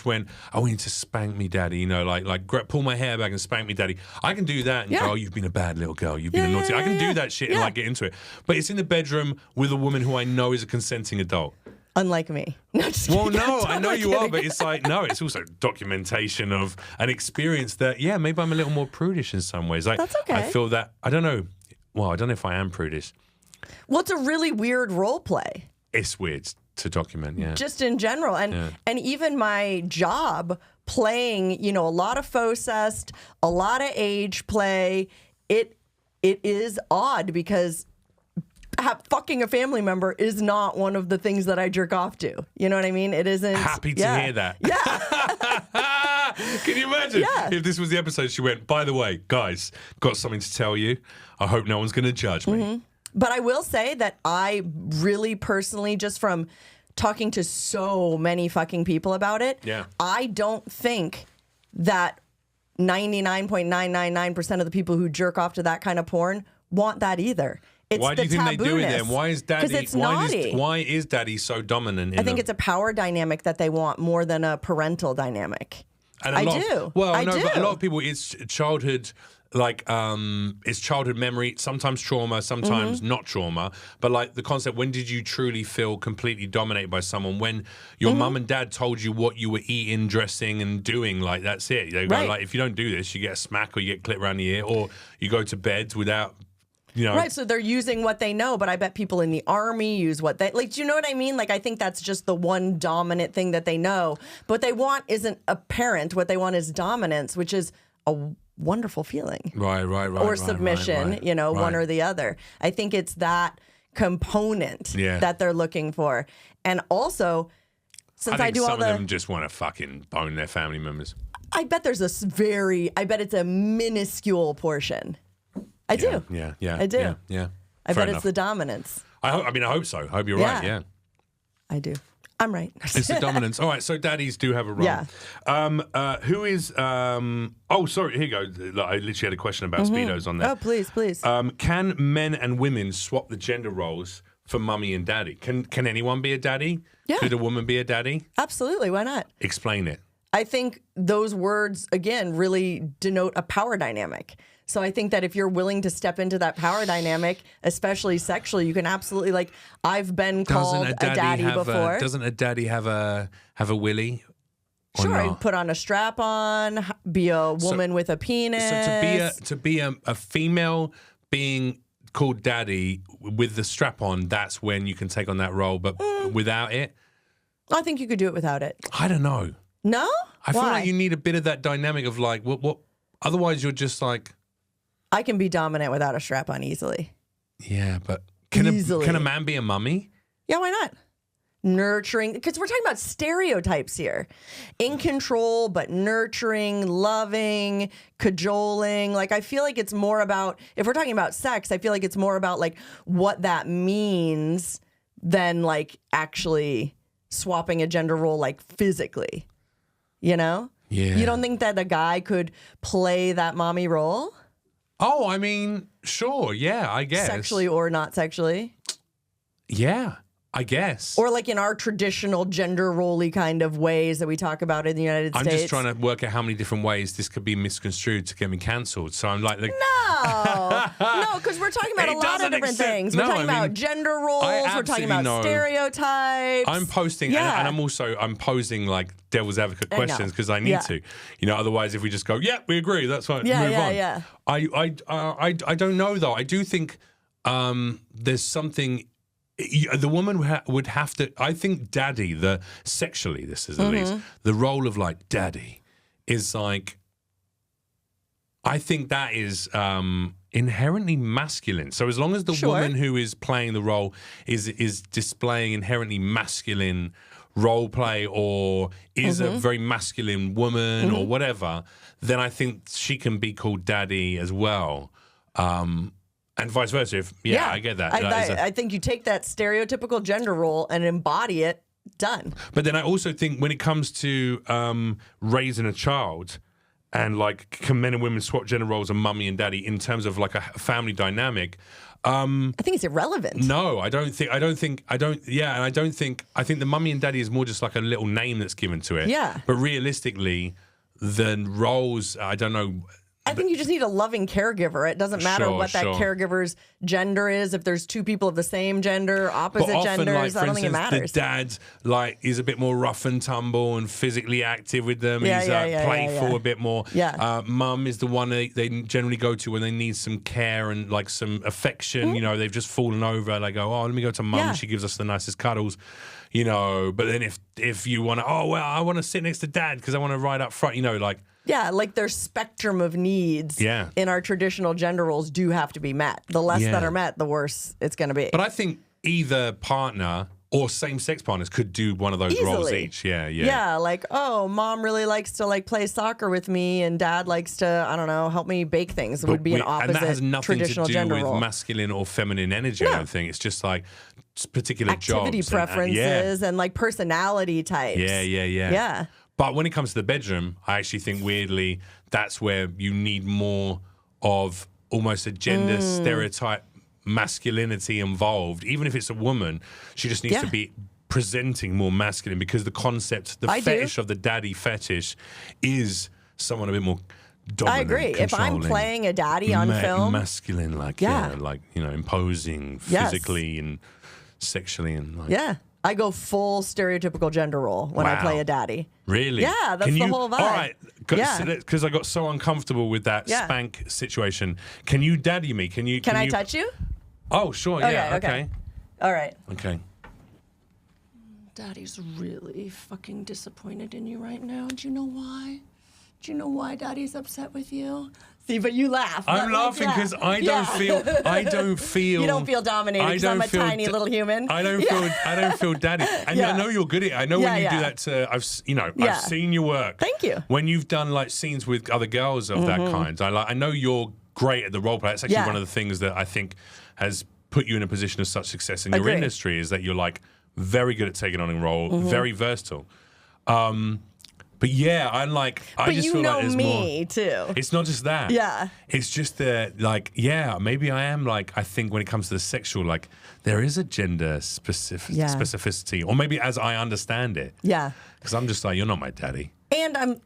oh, we need to spank me, daddy, you know, like pull my hair back and spank me, daddy. I can do that and go, oh, you've been a bad little girl, you've been a naughty. I can do that shit and like get into it. But it's in the bedroom with a woman who I know is a consenting adult. Unlike me. No, just well, kidding. no, I know you are, but it's like, no, it's also documentation of an experience that, maybe I'm a little more prudish in some ways. Like, that's okay. I feel that, I don't know. Well, I don't know if I am prudish. Well, it's a really weird role play. It's weird to document, Just in general. And even my job playing, a lot of focest, a lot of age play, it is odd because fucking a family member is not one of the things that I jerk off to. You know what I mean? It isn't. Happy to hear that. Yeah. Can you imagine if this was the episode she went, by the way, guys, got something to tell you. I hope no one's going to judge me. But I will say that I really personally, just from talking to so many fucking people about it, I don't think that 99.999% of the people who jerk off to that kind of porn want that either. It's why do you think they do it then? Why is daddy? Because it's naughty. Why is daddy so dominant? I think it's a power dynamic that they want more than a parental dynamic. And I do. But a lot of people, it's childhood. Like, it's childhood memory, sometimes trauma, sometimes not trauma. But like the concept, when did you truly feel completely dominated by someone? When your mum and dad told you what you were eating, dressing, and doing, like that's it. They go like, if you don't do this, you get a smack or you get clipped around the ear, or you go to bed without you know. Right, so they're using what they know, but I bet people in the army use what they like. Do you know what I mean? Like, I think that's just the one dominant thing that they know. But what they want isn't a parent. What they want is dominance, which is a wonderful feeling. Right. Or submission, you know, one or the other. I think it's that component that they're looking for. And also, since I do all the... some of them just want to fucking bone their family members. I bet there's I bet it's a minuscule portion. I do. Yeah. I do. Yeah. I Fair bet enough. it's the dominance. I hope so. I hope you're right. Yeah. I do. I'm right. It's the dominance. All right, so daddies do have a role. Yeah. Who is... oh, sorry, here you go. I literally had a question about Speedos on that. Oh, please. Can men and women swap the gender roles for mummy and daddy? Can anyone be a daddy? Yeah. Could a woman be a daddy? Absolutely. Why not? Explain it. I think those words, again, really denote a power dynamic. So I think that if you're willing to step into that power dynamic, especially sexually, you can absolutely, like, I've been called a daddy before. Doesn't a daddy have a willy? Sure, I'd put on a strap on, be a woman with a penis. So to be a female being called daddy with the strap on, that's when you can take on that role. But without it, I think you could do it without it. I don't know. No? I feel like you need a bit of that dynamic of like what. Otherwise, you're just like. I can be dominant without a strap on easily. Yeah, but can a man be a mummy? Yeah, why not? Nurturing, because we're talking about stereotypes here. In control, but nurturing, loving, cajoling. Like, I feel like it's more about, if we're talking about sex, I feel like it's more about like what that means than like actually swapping a gender role like physically. You know? Yeah. You don't think that a guy could play that mommy role? Oh, I mean, sure. Yeah, I guess. Sexually or not sexually? Yeah, I guess. Or like in our traditional gender role-y kind of ways that we talk about in the United States. I'm just trying to work out how many different ways this could be misconstrued to get me cancelled. So I'm like... No, because we're talking about a lot of different things. We're talking about gender roles. We're talking about stereotypes. I'm posting, and I'm posing like devil's advocate questions because I need to. You know, otherwise if we just go, yeah, we agree, that's fine, move on. Yeah. I don't know though. I do think there's something... The woman would have to... I think daddy, sexually, this is at least, the role of like daddy is like... I think that is inherently masculine. So as long as the woman who is playing the role is displaying inherently masculine role play or is a very masculine woman or whatever, then I think she can be called daddy as well. And vice versa. I get that. I think you take that stereotypical gender role and embody it, done. But then I also think when it comes to raising a child... And like, can men and women swap gender roles and mummy and daddy in terms of like a family dynamic? I think it's irrelevant. No, I think the mummy and daddy is more just like a little name that's given to it. Yeah. But realistically, the roles, I don't know. I think you just need a loving caregiver. It doesn't matter what that caregiver's gender is. If there's two people of the same gender, opposite genders, I don't think it matters. The dad is a bit more rough and tumble and physically active with them. He's playful a bit more. Yeah. Mum is the one they generally go to when they need some care and like some affection. You know, they've just fallen over. They go, oh, let me go to mum. Yeah. She gives us the nicest cuddles. You know, but then if you want to, I want to sit next to dad because I want to ride up front. You know, like. Yeah, like their spectrum of needs in our traditional gender roles do have to be met. The less that are met, the worse it's going to be. But I think either partner or same-sex partners could do one of those roles each. Yeah, like, oh, mom really likes to like play soccer with me and dad likes to, I don't know, help me bake things. It would be an opposite traditional gender role. And that has nothing to do with masculine or feminine energy, I don't think. It's just like particular activity jobs. Preferences and like personality types. Yeah. But when it comes to the bedroom, I actually think weirdly that's where you need more of almost a gender stereotype masculinity involved. Even if it's a woman, she just needs to be presenting more masculine because the concept, fetish of the daddy fetish is someone a bit more dominant. I agree. If I'm playing a daddy on film. Masculine, like, like, you know, imposing physically and sexually and like. Yeah. I go full stereotypical gender role when I play a daddy. Really? Yeah, that's the whole vibe. All right, Yeah. because I got so uncomfortable with that spank situation. Can you daddy me? Can I touch you? Oh, sure. Yeah. Okay. All right. Okay. Daddy's really fucking disappointed in you right now. Do you know why? Do you know why Daddy's upset with you? See, but you laugh. I'm laughing because I don't feel. You don't feel dominated because I'm a tiny little human. I don't feel daddy. And I know you're good at it. I know when you do that to, I've seen your work. Thank you. When you've done like scenes with other girls of that kind, I know you're great at the role play. It's actually one of the things that I think has put you in a position of such success in your industry is that you're like very good at taking on a role, very versatile. But yeah, I just feel like there's more. Too. It's not just that. Yeah. It's just that, maybe I am I think when it comes to the sexual, there is a gender specificity, or maybe as I understand it. Yeah. Because I'm just you're not my daddy. And I'm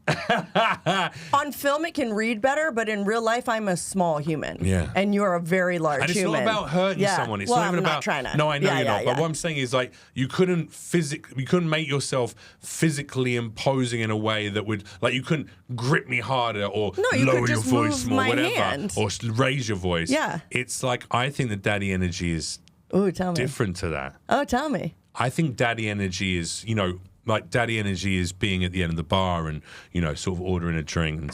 on film it can read better, but in real life I'm a small human. Yeah. And you're a very large and it's human. not about hurting someone. It's not even about trying to. No, I know you're not. But what I'm saying is you couldn't make yourself physically imposing in a way that would you couldn't grip me harder or lower your voice more, whatever. Or raise your voice. Yeah. It's I think the daddy energy is different to that. Oh, tell me. I think daddy energy is, daddy energy is being at the end of the bar and, sort of ordering a drink and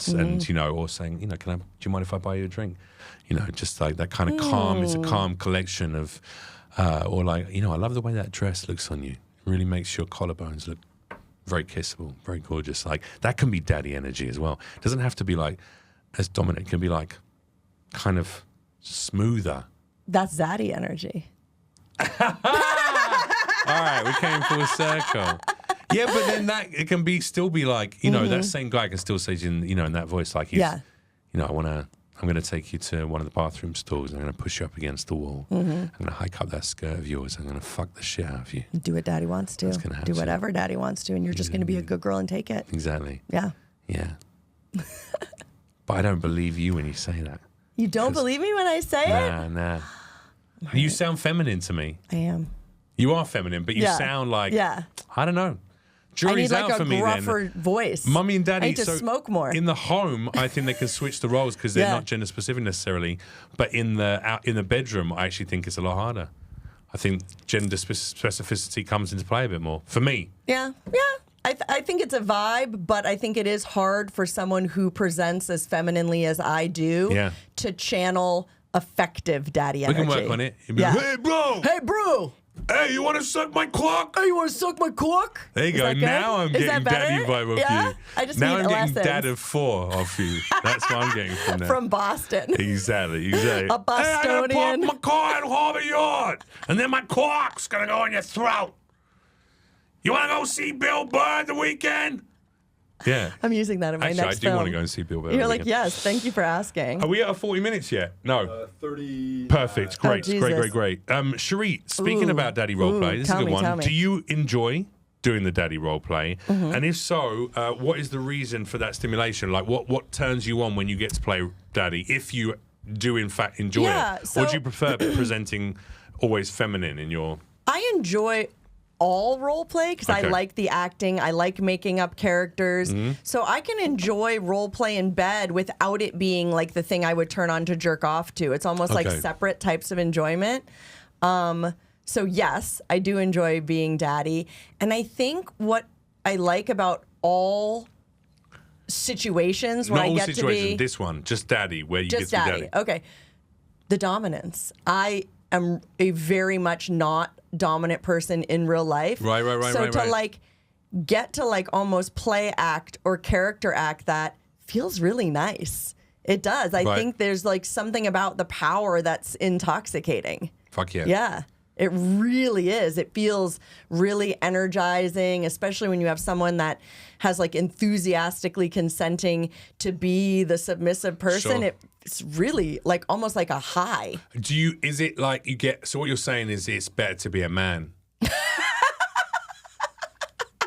or saying, do you mind if I buy you a drink? Just that kind of calm. It's a calm collection of, I love the way that dress looks on you. It really makes your collarbones look very kissable, very gorgeous. That can be daddy energy as well. It doesn't have to be as dominant. It can be kind of smoother. That's zaddy energy. All right, we came full circle. Yeah, but then it can still be that same guy can still say in that voice I'm going to take you to one of the bathroom stalls. I'm going to push you up against the wall. I'm going to hike up that skirt of yours. I'm going to fuck the shit out of you. Do what Daddy wants to. Do whatever Daddy wants to, and you're just going to be a good girl and take it. Exactly. Yeah. Yeah. But I don't believe you when you say that. You don't believe me when I say it? Nah. You sound feminine to me. I am. You are feminine, but you sound I don't know. Jury's I need out for me then. a gruffer voice. Mummy and Daddy. I need to smoke more. In the home, I think they can switch the roles because they're not gender specific necessarily. But in the bedroom, I actually think it's a lot harder. I think gender specificity comes into play a bit more for me. Yeah. I think it's a vibe, but I think it is hard for someone who presents as femininely as I do to channel effective daddy energy. We can work on it. Be like, hey, bro. Hey, bro. Hey, you want to suck my cock? Hey, you want to suck my cock? There you go. Now I'm getting daddy vibe off you. I just now need I'm lessons. getting dad of 4 off you. That's what I'm getting from that. From Boston. Exactly. A Bostonian. Hey, I gotta park my car in Harbour Yard, and then my cock's gonna go in your throat. You want to go see Bill Burr the weekend? Yeah. I'm using that in my next film. I do want to go and see Bill Burr. You're like, yes, thank you for asking. Are we at 40 minutes yet? No. 30. Perfect. Great. Great. Cherie, speaking about daddy roleplay, this is a good one. Do you enjoy doing the daddy roleplay? And if so, what is the reason for that stimulation? What turns you on when you get to play daddy, if you do in fact enjoy it? Or do you prefer presenting always feminine in your... I enjoy all role play because I like the acting. I like making up characters. So I can enjoy role play in bed without it being the thing I would turn on to jerk off to. It's almost like separate types of enjoyment. So yes, I do enjoy being daddy. And I think what I like about all situations when I get to be... This one, just daddy, where you get to be daddy. Okay. The dominance. I am a very much not dominant person in real life. Right. So to get to almost play act or character act that feels really nice. It does. I think there's something about the power that's intoxicating. Fuck yeah. Yeah. It really is. It feels really energizing, especially when you have someone that has enthusiastically consenting to be the submissive person. Sure. It's really almost like a high. Is it you get, so what you're saying is it's better to be a man?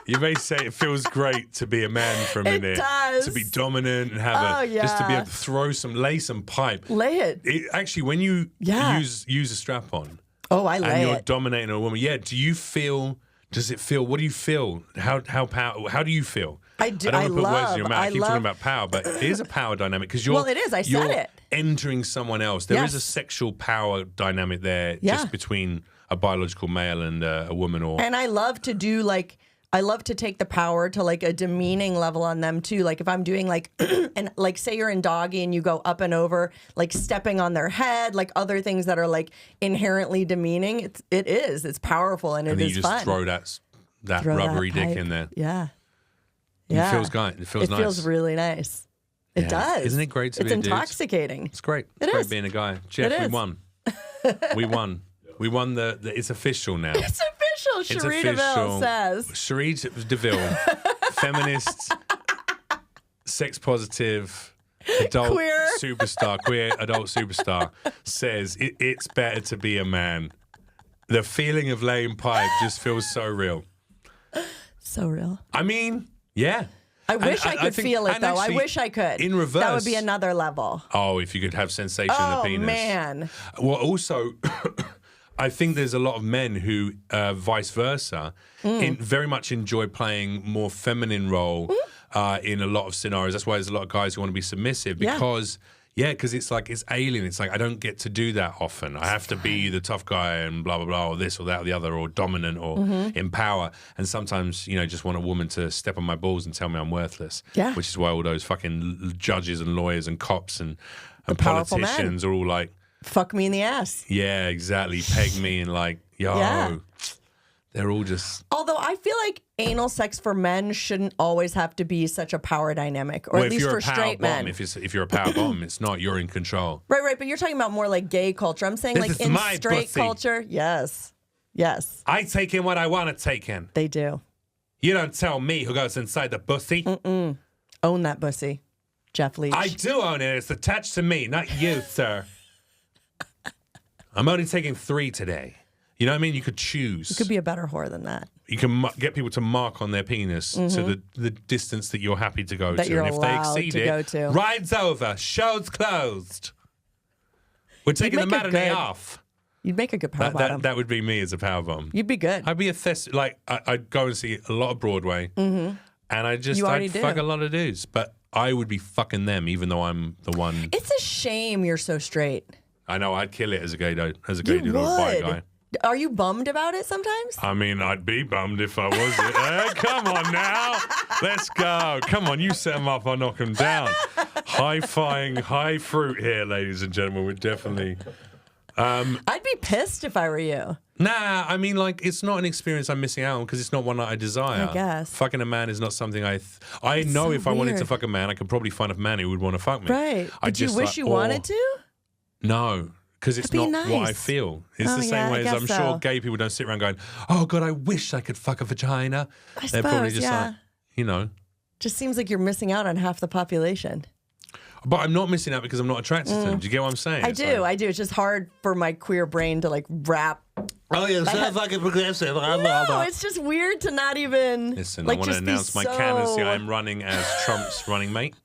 You may say it feels great to be a man for a minute. It does. To be dominant and have just to be able to lay some pipe. Lay it. Actually, when you use a strap on. Oh, I lay and you're it. dominating a woman. Yeah. Do you feel Does it feel? What do you feel? How do you feel? I do. I don't want to put words in your mouth. I keep love, talking about power, but it is a power dynamic because you're. Well, it is. I said it. Entering someone else. There is a sexual power dynamic there, just between a biological male and a woman. And I love to do like. I love to take the power to like a demeaning level on them too. Like if I'm doing like, and like say you're in doggy and you go up and over, like stepping on their head, like other things that are like inherently demeaning. It's powerful and it is fun. And you just throw that rubbery dick in there. Yeah. It feels good. It feels nice. It feels really nice. It does. Isn't it great to be a dude? It's intoxicating. It's great. It's great being a guy. Jeff, we won. We won. We won it's official now. It's official, Cherie DeVille says. Cherie DeVille, feminist, sex positive, adult queer adult superstar, says it's better to be a man. The feeling of laying pipe just feels so real. So real. I mean, yeah. I wish I could feel it, though. I wish I could. In reverse. That would be another level. Oh, if you could have sensation in the penis. Oh, man. Well, also... I think there's a lot of men who, vice versa, very much enjoy playing more feminine role in a lot of scenarios. That's why there's a lot of guys who want to be submissive because, because it's like it's alien. It's like I don't get to do that often. I have to be the tough guy and blah blah blah, or this or that or the other, or dominant or in power. And sometimes just want a woman to step on my balls and tell me I'm worthless. Yeah, which is why all those fucking judges and lawyers and cops and politicians are all like. Fuck me in the ass. Yeah, exactly. Peg me and like, they're all just... Although I feel like anal sex for men shouldn't always have to be such a power dynamic, or at least for straight men. If you're a power bomb, it's not. You're in control. Right. But you're talking about more like gay culture. I'm saying like in straight culture, yes. I take in what I want to take in. They do. You don't tell me who goes inside the pussy. Own that pussy, Jeff Leach. I do own it. It's attached to me, not you, sir. I'm only taking 3 today. You know what I mean? You could choose. You could be a better whore than that. You can get people to mark on their penis to the distance that you're happy to go that to. You're and if allowed they exceed to it, go to. ride's over, show's closed. We're taking the matinee off. You'd make a good power bomb. That would be me as a power bomb. You'd be good. I'd be I'd go and see a lot of Broadway, and I'd fuck a lot of dudes, but I would be fucking them even though I'm the one. It's a shame you're so straight. I know, I'd kill it as a gay dude or a white guy. Are you bummed about it sometimes? I mean, I'd be bummed if I wasn't. Hey, come on now. Let's go. Come on, you set him up, I'll knock him down. High-fiving, high fruit here, ladies and gentlemen. We're definitely... I'd be pissed if I were you. Nah, I mean, like, it's not an experience I'm missing out on because it's not one that I desire. I guess. Fucking a man is not something I know if I wanted to fuck a man, I could probably find a man who would want to fuck me. Right. Did you wish you wanted to? No, because it's not what I feel. It's the same way as I'm sure gay people don't sit around going, oh, God, I wish I could fuck a vagina. They're probably just like, Just seems like you're missing out on half the population. But I'm not missing out because I'm not attracted to them. Do you get what I'm saying? I do. It's just hard for my queer brain to like wrap. Oh, yeah, so fucking progressive. No, it's just weird to not even. Listen, I want to announce my candidacy. I'm running as Trump's running mate.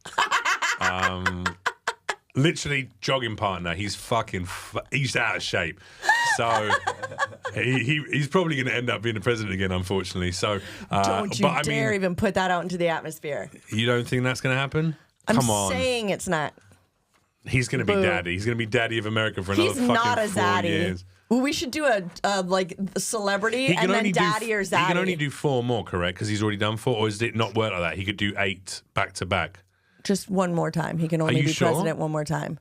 Literally jogging partner. He's he's out of shape. So he's probably going to end up being the president again, unfortunately. So don't you dare even put that out into the atmosphere. You don't think that's going to happen? Come on. I'm saying it's not. He's going to be daddy. He's going to be daddy of America for another fucking 4 years. He's not a zaddy. Well, we should do a celebrity and then daddy or zaddy. He can only do 4 more, correct? Because he's already done 4, or is it not work like that? He could do 8 back to back. Just one more time. He can only be president one more time.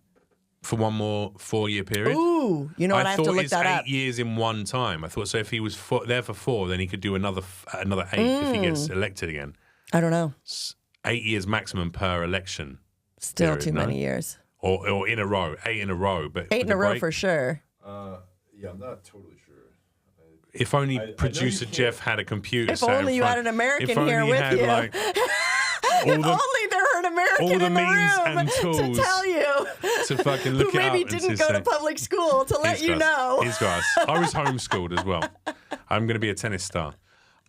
For one more 4-year period? Ooh, you know what? I have to look that up. I thought it's 8 years in one time. I thought so. If he was there for 4, then he could do another 8 if he gets elected again. I don't know. 8 years maximum per election. Still period, too many years. Or in a row. 8 in a row. But 8 in a row for sure. Yeah, I'm not totally sure. If only producer Jeff had a computer. If only you had an American here with you. Like, if only there were an American in the room and tools to tell you. To fucking look who maybe didn't go to public school to let you know. He's got us. I was homeschooled as well. I'm going to be a tennis star.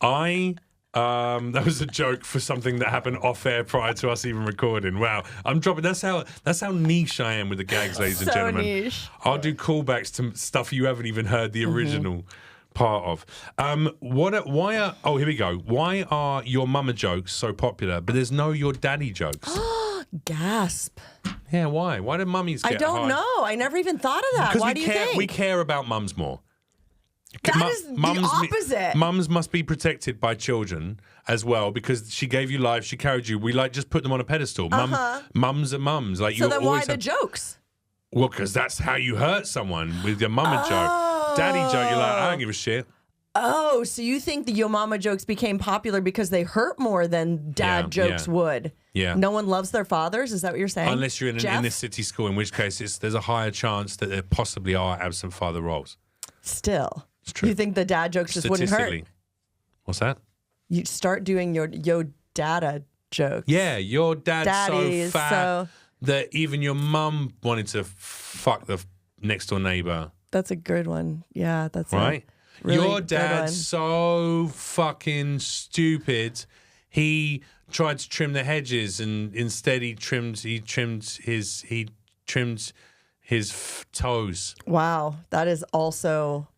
That was a joke for something that happened off air prior to us even recording. Wow, I'm dropping. That's how niche I am with the gags, ladies and gentlemen. Niche. I'll do callbacks to stuff you haven't even heard the original Part of. Oh, here we go. Why are your mama jokes so popular, but there's no your daddy jokes? Gasp. Yeah, why? Why do mummies get I don't know. I never even thought of that. Why do you think? We care about mums more. That is the opposite. Mums must be protected by children as well because she gave you life, she carried you. We just put them on a pedestal. Mums are mums. Like so then why the jokes? Well, because that's how you hurt someone with your mama joke. Daddy joke, you're like, I don't give a shit. Oh, so you think the yo mama jokes became popular because they hurt more than dad jokes would? Yeah. No one loves their fathers? Is that what you're saying? Unless you're in an inner city school, in which case there's a higher chance that there possibly are absent father roles. Still. It's true. You think the dad jokes just wouldn't hurt? What's that? You start doing your yo dada jokes. Yeah, your dad's Daddy so fat that even your mum wanted to fuck the next door neighbor. That's a good one. Yeah, that's right. Really your dad's so fucking stupid. He tried to trim the hedges, and instead he trimmed his toes. Wow, that is also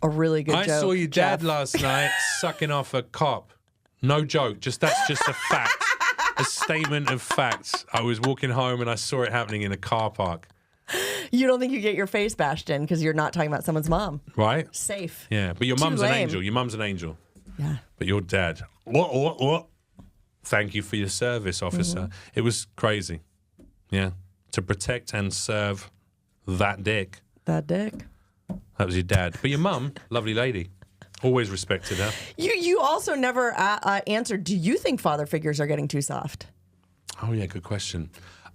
a really good joke. I saw your dad Jeff. last night sucking off a cop. No joke. That's just a fact. A statement of facts. I was walking home and I saw it happening in a car park. You don't think you get your face bashed in because you're not talking about someone's mom. Right? Safe. Yeah, but your mum's an angel. Your mum's an angel. Yeah. But your dad. What? Thank you for your service, officer. It was crazy. Yeah. To protect and serve that dick. That dick. That was your dad. But your mum, lovely lady. Always respected her. You also never answered, do you think father figures are getting too soft? Oh, yeah, good question.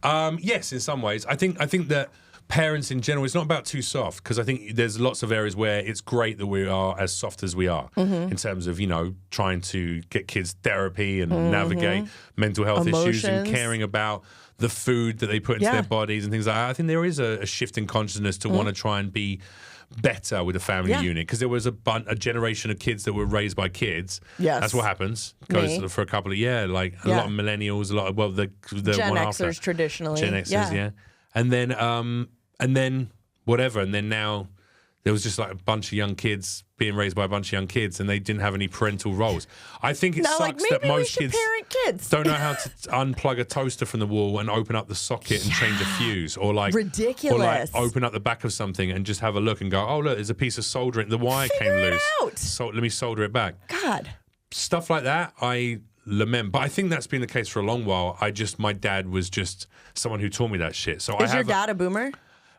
Yes, in some ways. I think that parents in general, it's not about too soft because I think there's lots of areas where it's great that we are as soft as we are in terms of, trying to get kids therapy and navigate mental health issues and caring about the food that they put into their bodies and things like that. I think there is a shift in consciousness to want to try and be better with a family unit because there was a generation of kids that were raised by kids. Yes. That's what happens. Goes for a couple of a lot of millennials, the Gen one Xers after. traditionally. Gen Xers, yeah. And then whatever. And then now there was just like a bunch of young kids being raised by a bunch of young kids and they didn't have any parental roles. I think it sucks that most kids don't know how to unplug a toaster from the wall and open up the socket and change a fuse or ridiculous. Or open up the back of something and just have a look and go, oh, look, there's a piece of soldering. The wire came loose. So let me solder it back. God. Stuff like that, I lament. But I think that's been the case for a long while. My dad was just someone who taught me that shit. So Is your dad a boomer?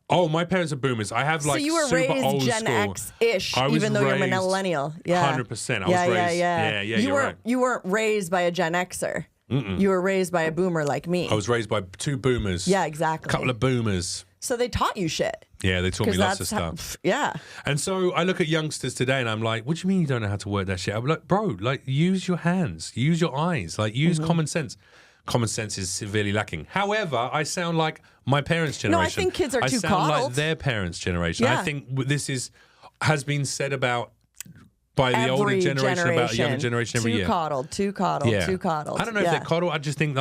Oh, my parents are boomers. I have so you were super raised old Gen school. X-ish, even though you're a millennial. Yeah, 100%. I was raised. Yeah. You're right. You weren't raised by a Gen Xer. You were raised by a boomer like me. I was raised by two boomers. Yeah, exactly. A couple of boomers. So they taught you shit. Yeah, they taught me lots of stuff. Yeah. And so I look at youngsters today and I'm like, what do you mean you don't know how to work that shit? I'm like, bro, use your hands, use your eyes, use common sense. Common sense is severely lacking. However, I sound like my parents' generation. No, I think kids are too coddled. I sound like their parents' generation. Yeah. I think this has been said about by the older generation about the younger generation every year. Too coddled. I don't know if they're coddled. I just think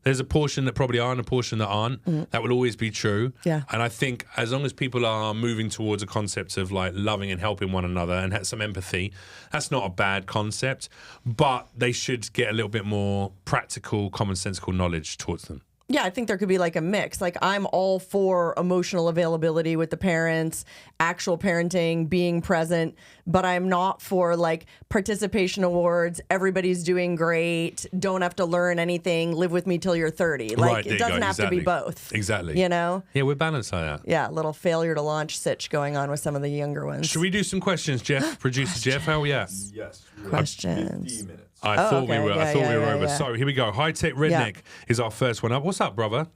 there's a portion that probably are and a portion that aren't. That will always be true. Yeah. And I think as long as people are moving towards a concept of loving and helping one another and have some empathy, that's not a bad concept. But they should get a little bit more practical, commonsensical knowledge towards them. Yeah, I think there could be a mix. I'm all for emotional availability with the parents, actual parenting, being present, but I'm not for participation awards, everybody's doing great, don't have to learn anything, live with me till you're 30. It doesn't have to be both. Exactly. Yeah, we're balanced like that. Yeah, a little failure to launch sitch going on with some of the younger ones. Should we do some questions, Jeff? Producer Jeff, how are we at? Yes. Questions. 15 minutes. I thought we were. I thought we were over. Yeah. So here we go. High Tech Redneck is our first one up. What's up, brother?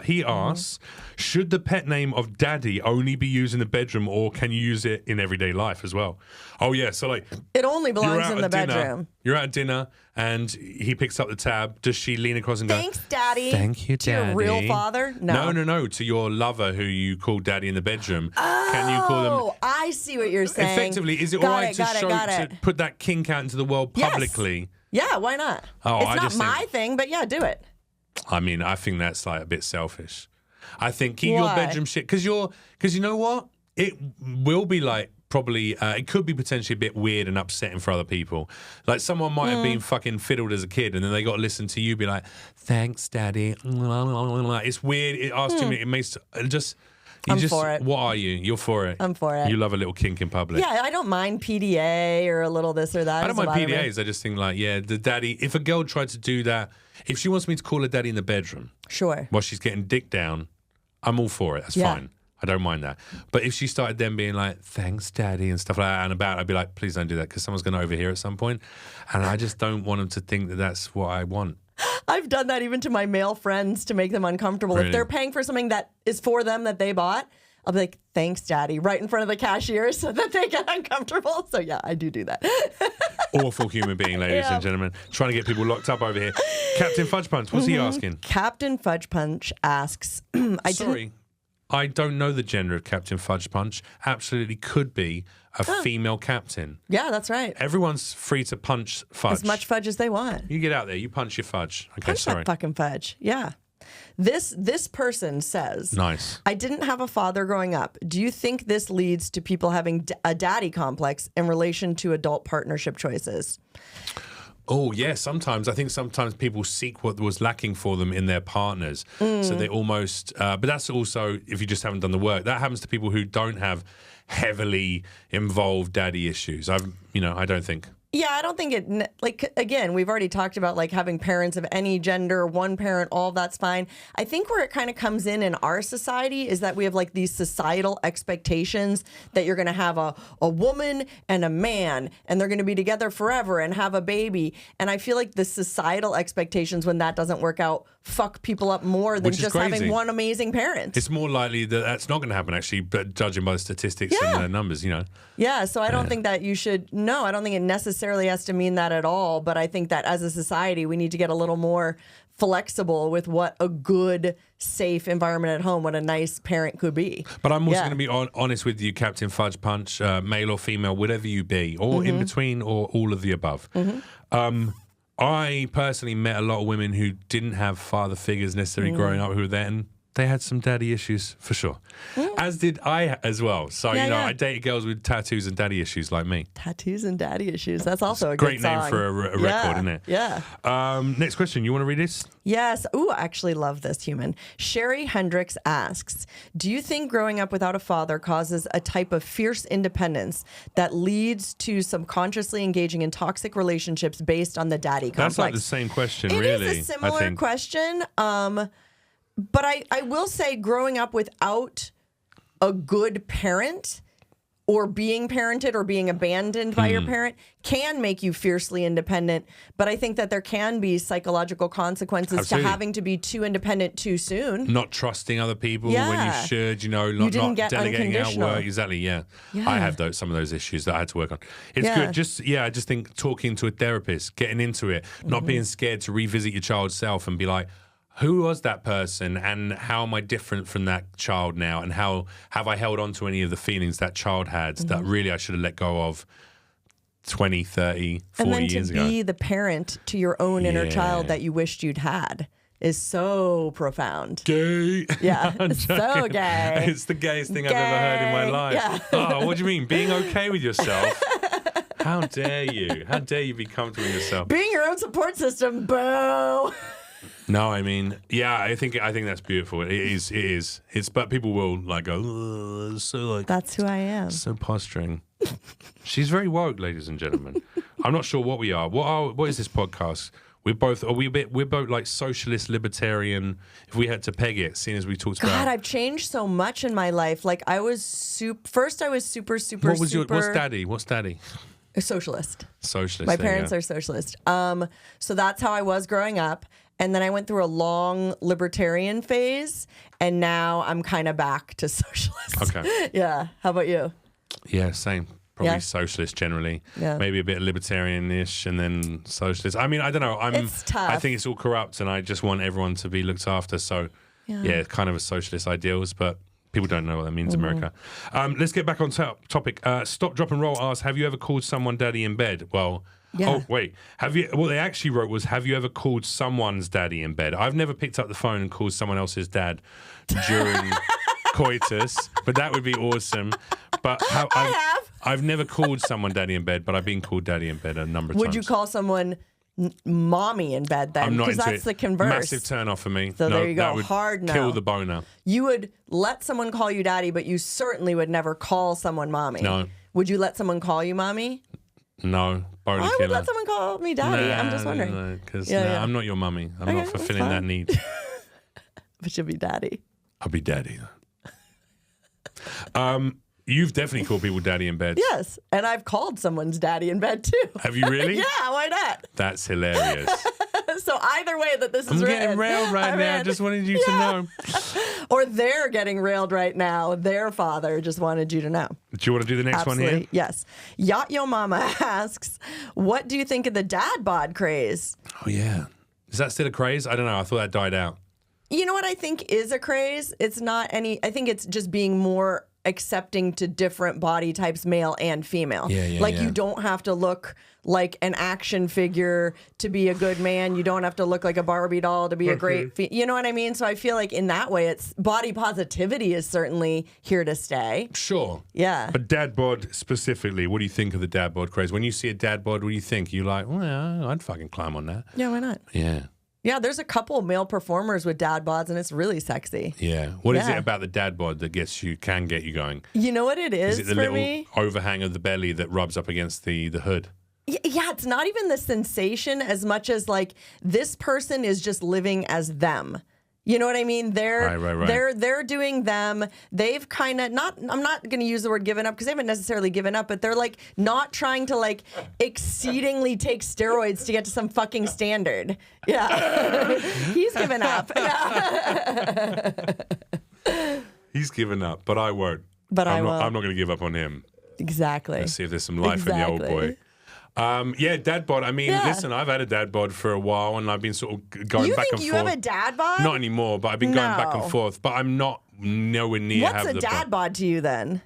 He asks, should the pet name of Daddy only be used in the bedroom, or can you use it in everyday life as well? Oh yeah. So it only belongs in the bedroom. You're at dinner and he picks up the tab. Does she lean across and go, "Thanks, Daddy"? Thank you, Daddy. To your real father? No. To your lover who you call Daddy in the bedroom. Can you call them? Oh, I see what you're saying. Effectively, is it all right to put that kink out into the world publicly? Yes. Yeah, why not? Oh, it's not my thing, but yeah, do it. I mean, I think that's a bit selfish. I think keep your bedroom shit because you know what? It will be probably, it could be potentially a bit weird and upsetting for other people. Like someone might have been fucking fiddled as a kid and then they got to listen to you be like, thanks, daddy. It's weird. It asks too many, it makes, I'm for it. What are you? You're for it. I'm for it. You love a little kink in public. Yeah, I don't mind PDA or a little this or that. I don't mind PDAs. I just think like, yeah, the daddy, if a girl tried to do that, if she wants me to call her daddy in the bedroom sure, while she's getting dick down, I'm all for it. That's fine. I don't mind that. But if she started then being like, thanks, daddy, and stuff like that, and about, I'd be like, please don't do that because someone's going to overhear at some point. And I just don't want them to think that that's what I want. I've done that even to my male friends to make them uncomfortable. Really? If they're paying for something that is for them that they bought, I'll be like, thanks, daddy, right in front of the cashier so that they get uncomfortable. So, yeah, I do that. Awful human being, ladies and gentlemen. Trying to get people locked up over here. Captain Fudge Punch, what's he asking? Captain Fudge Punch asks, I don't know the gender of Captain Fudge Punch. Absolutely could be a female captain. Yeah, that's right. Everyone's free to punch fudge. As much fudge as they want. You get out there, you punch your fudge. Okay, Punch sorry. that fucking fudge. Yeah. This person says, Nice. I didn't have a father growing up. Do you think this leads to people having a daddy complex in relation to adult partnership choices? Oh, yeah, sometimes. I think sometimes people seek what was lacking for them in their partners. So they almost, but that's also, if you just haven't done the work, that happens to people who don't have heavily involved daddy issues. I don't think. Yeah, I don't think it, like, again, we've already talked about, like, having parents of any gender, one parent, all that's fine. I think where it kind of comes in our society is that we have, like, these societal expectations that you're going to have a woman and a man, and they're going to be together forever and have a baby. And I feel like the societal expectations, when that doesn't work out, fuck people up more than just having one amazing parent. It's more likely that that's not going to happen, actually, but judging by the statistics and the numbers, Yeah, so I don't think that you should, I don't think it necessarily has to mean that at all, but I think that as a society, we need to get a little more flexible with what a good, safe environment at home, what a nice parent could be. But I'm also going to be honest with you, Captain Fudge Punch, male or female, whatever you be, or in between, or all of the above. I personally met a lot of women who didn't have father figures necessarily growing up who were there, and they had some daddy issues for sure. As did I as well. So, I dated girls with tattoos and daddy issues like me. Tattoos and daddy issues. That's also a great good song. name for a record, isn't it? Yeah. Next question. You want to read this? Yes. Ooh, I actually love this human. Cherie Hendricks asks, do you think growing up without a father causes a type of fierce independence that leads to subconsciously engaging in toxic relationships based on the daddy complex? That's like the same question, really. It is a similar question. But I will say growing up without a good parent or being parented or being abandoned by your parent can make you fiercely independent. But I think that there can be psychological consequences to having to be too independent too soon. Not trusting other people when you should, not delegating out work. Exactly, yeah. I have some of those issues that I had to work on. It's good. I just think talking to a therapist, getting into it, not being scared to revisit your child's self and be like, who was that person and how am I different from that child now? And how have I held on to any of the feelings that child had that really I should have let go of 20, 30, 40 years ago? And then to be the parent to your own inner child that you wished you'd had is so profound. Gay. Yeah, so gay. It's the gayest thing I've ever heard in my life. Yeah. Oh, what do you mean? Being okay with yourself? How dare you? How dare you be comfortable with yourself? Being your own support system, boo. No, I mean, I think that's beautiful. It is. But people will like go, so like that's who I am. So posturing. She's very woke, ladies and gentlemen. I'm not sure what we are. What is this podcast? We're both like socialist libertarian. If we had to peg it, seeing as we talked about. God, I've changed so much in my life. Like I was super. What's daddy? What's daddy? A socialist. Socialist. My parents are socialist. So that's how I was growing up. And then I went through a long libertarian phase, and now I'm kind of back to socialist. Okay. Yeah. How about you? Yeah, same. Probably socialist generally. Yeah. Maybe a bit libertarian-ish and then socialist. I mean, I don't know. It's tough. I think it's all corrupt, and I just want everyone to be looked after. So, yeah kind of a socialist ideals, but people don't know what that means in America. Let's get back on topic. Stop, Drop, and Roll asks, have you ever called someone daddy in bed? Well... Yeah. Oh, wait. What they actually wrote was, have you ever called someone's daddy in bed? I've never picked up the phone and called someone else's dad during coitus, but that would be awesome. But I have. I've never called someone daddy in bed, but I've been called daddy in bed a number of times. Would you call someone mommy in bed then? I'm not Because into that's it. the converse. Massive turn off for me. So no, there you go. That would Hard no. kill the boner. You would let someone call you daddy, but you certainly would never call someone mommy. No. Would you let someone call you mommy? No. Boner I killer. would let someone call me daddy. I'm just wondering. No, because Yeah. I'm not your mummy. I'm Okay, not fulfilling that need. But you'll be daddy. I'll be daddy. You've definitely called people daddy in bed. Yes. And I've called someone's daddy in bed too. Have you really? Yeah, why not? That's hilarious. So either way that this is I'm written, getting railed right I'm now. I in. just wanted you to know. Or they're getting railed right now. Their father just wanted you to know. Do you want to do the next one here? Absolutely. Yes. Yacht Yo Mama asks, what do you think of the dad bod craze? Oh, yeah. Is that still a craze? I don't know. I thought that died out. You know what I think is a craze? It's not any, I think it's just being more accepting to different body types, male and female. Yeah. You don't have to look like an action figure to be a good man. You don't have to look like a Barbie doll to be a great, you know what I mean? So I feel like in that way, it's body positivity is certainly here to stay. Sure. Yeah. But dad bod specifically, what do you think of the dad bod craze? When you see a dad bod, what do you think? You like, well, I'd fucking climb on that. Yeah, why not? Yeah. Yeah, there's a couple male performers with dad bods, and it's really sexy. Yeah. What is Yeah. it about the dad bod that can get you going? You know what it is Is it the for little me? overhang of the belly that rubs up against the hood? Yeah, it's not even the sensation as much as like this person is just living as them. You know what I mean? Right. They're doing them. They've kind of not. I'm not going to use the word given up because they haven't necessarily given up, but they're like not trying to like exceedingly take steroids to get to some fucking standard. Yeah, he's given up. Yeah. He's given up, but I won't. But I won't. I'm not going to give up on him. Exactly. Let's see if there's some life in the old boy. Yeah, dad bod. I mean, listen, I've had a dad bod for a while, and I've been sort of going You back think and you forth. have a dad bod? Not anymore, but I've been going back and No. forth. But I'm not nowhere near What's have a the dad bod to you then?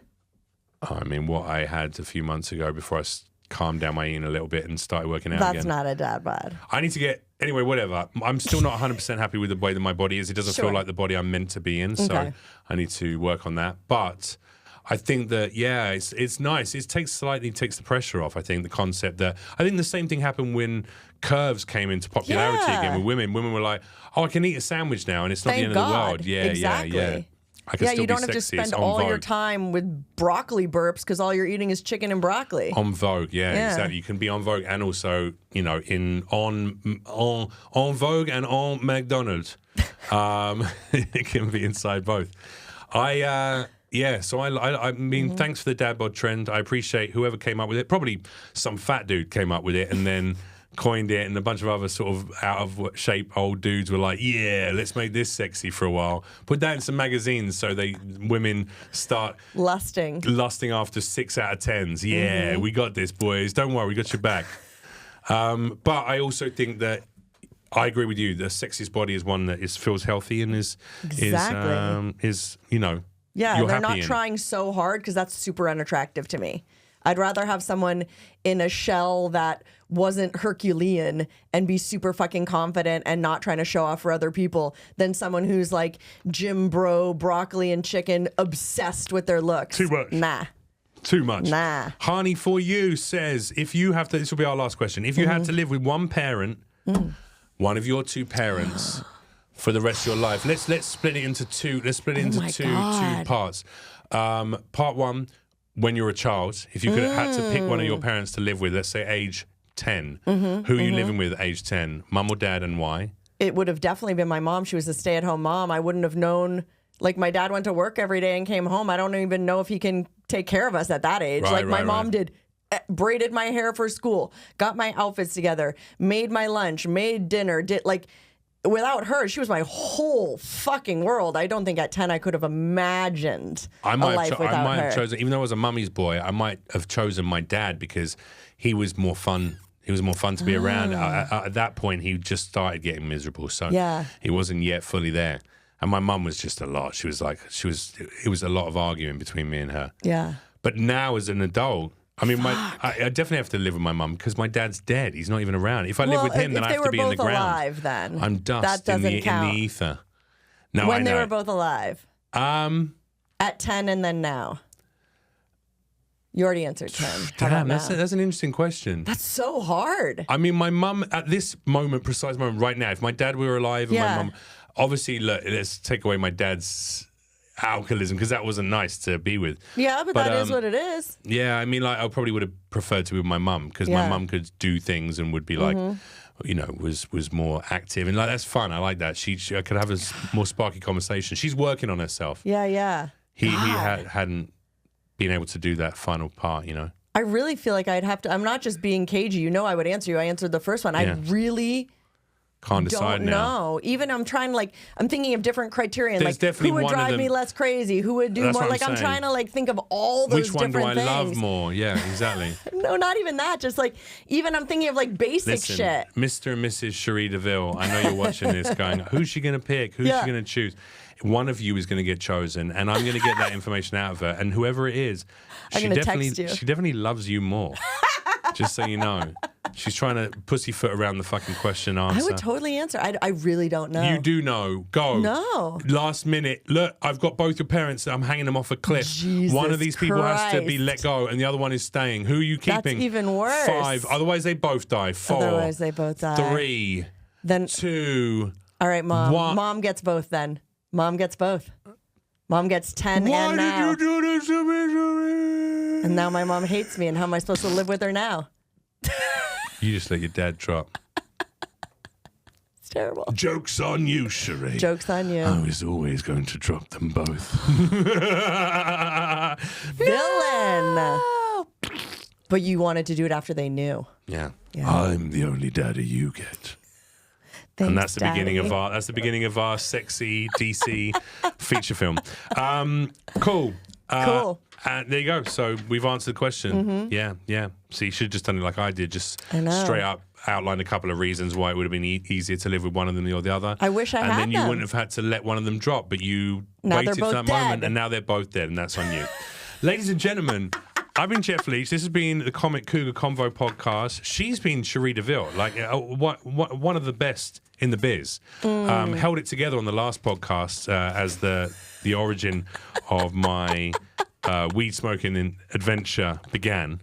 I mean, what I had a few months ago before I calmed down my eating a little bit and started working out That's again. not a dad bod. I need to get anyway. Whatever. I'm still not 100% happy with the way that my body is. It doesn't Sure. feel like the body I'm meant to be in. So Okay. I need to work on that. But I think that it's nice. It takes the pressure off. I think the concept that I think the same thing happened when curves came into popularity Yeah. again with women. Women were like, "Oh, I can eat a sandwich now, and it's not Thank the end God. of the world." Yeah, Exactly. yeah. I can Yeah, still you don't be have to sexy. spend It's on all your Vogue. time with broccoli burps because all you're eating is chicken and broccoli. On Vogue, Yeah. exactly. You can be on Vogue and also, on Vogue and on McDonald's. It can be inside both. So I mean, thanks for the dad bod trend. I appreciate whoever came up with it. Probably some fat dude came up with it and then coined it, and a bunch of other sort of out of shape old dudes were like, yeah, let's make this sexy for a while. Put that in some magazines so women start Lusting. after 6 out of 10s. Yeah, we got this, boys. Don't worry, we got your back. But I also think that I agree with you. The sexiest body is one that feels healthy and is Exactly. Yeah, you're they're happy not in. trying so hard because that's super unattractive to me. I'd rather have someone in a shell that wasn't Herculean and be super fucking confident and not trying to show off for other people than someone who's like gym bro, broccoli and chicken, obsessed with their looks. Too much. Nah. Too much. Nah. Hani for you says, if you have to, this will be our last question. If you had to live with one parent, one of your two parents, for the rest of your life, let's split it into two. Let's split it into my two God. parts. Part one, when you're a child, if you could have had to pick one of your parents to live with, let's say age 10, who are you living with at age 10? Mum or dad, and why? It would have definitely been my mom. She was a stay-at-home mom. I wouldn't have known. Like, my dad went to work every day and came home. I don't even know if he can take care of us at that age. Right, my mom right. did. Braided my hair for school, got my outfits together, made my lunch, made dinner, without her, she was my whole fucking world. I don't think at 10 I could have imagined I a might life have, without I might her. have chosen, even though I was a mummy's boy, I might have chosen my dad because he was more fun. He was more fun to be around. At that point, he just started getting miserable, so Yeah. he wasn't yet fully there. And my mum was just a lot. It was a lot of arguing between me and her. Yeah. But now as an adult, I mean, I definitely have to live with my mum because my dad's dead. He's not even around. If I live with him, then I have to be in the ground. If they were both alive, then I'm dust that in doesn't count. the ether. No, when I they know. were both alive, at 10 and then now. You already answered 10. How Damn, about that's now? an interesting question. That's so hard. I mean, my mum, at this precise moment right now, if my dad were alive and my mum, obviously, look, let's take away my dad's alcoholism because that wasn't nice to be with. Yeah, but that is what it is. Yeah, I mean, like, I probably would have preferred to be with my mum because my mum could do things and would be like, you know, was more active. And like, that's fun. I like that. I could have a more sparky conversation. She's working on herself. Yeah, yeah. He hadn't been able to do that final part, you know. I really feel like I'd have to. I'm not just being cagey. You know, I would answer you. I answered the first one. Yeah. I really Can't decide don't now. know. Even I'm trying to like. I'm thinking of different criteria. There's Like definitely who would one of drive them- me less crazy? Who would do That's more? what I'm Like I'm saying. trying to like think of all those Which one do I different love things. more? Yeah, exactly. No, not even that. Just like even I'm thinking of like basic Listen, shit. Mr. and Mrs. Cherie DeVille, I know you're watching this going, who's she going to pick? Who's Yeah. she going to choose? One of you is going to get chosen, and I'm going to get that information out of her. And whoever it is, I'm she gonna definitely, text you. she definitely loves you more. Just so you know. She's trying to pussyfoot around the fucking question answer. I would totally answer. I really don't know. You do know. Go. No. Last minute. Look, I've got both your parents. I'm hanging them off a cliff. Jesus one of these people has to be Christ. let go, and the other one is staying. Who are you That's keeping? even worse. 5. Otherwise, they both die. 4. Otherwise, they both die. 3. Then 2. all right, mom. One. Mom gets both. Then mom gets both. Mom gets 10 Why and did now. you do this to me, Cherie? And now my mom hates me. And how am I supposed to live with her now? You just let your dad drop. It's terrible. Joke's on you, Cherie. Joke's on you. I was always going to drop them both. Villain. But you wanted to do it after they knew. Yeah. Yeah. I'm the only daddy you get. Thanks, And that's the beginning Daddy. of our sexy DC feature film. Cool. Cool. And there you go. So we've answered the question. Yeah, yeah. So you should have just done it like I did. Just I know. straight up outline a couple of reasons why it would have been easier to live with one of them or the other. I wish I and had then you them. wouldn't have had to let one of them drop, but you Now they're waited for both that moment, dead. and now they're both dead, and that's on you. Ladies and gentlemen, I've been Jeff Leach. This has been the Comic Cougar Convo podcast. She's been Cherie DeVille, like one of the best in the biz. Held it together on the last podcast as the origin of my weed smoking adventure began.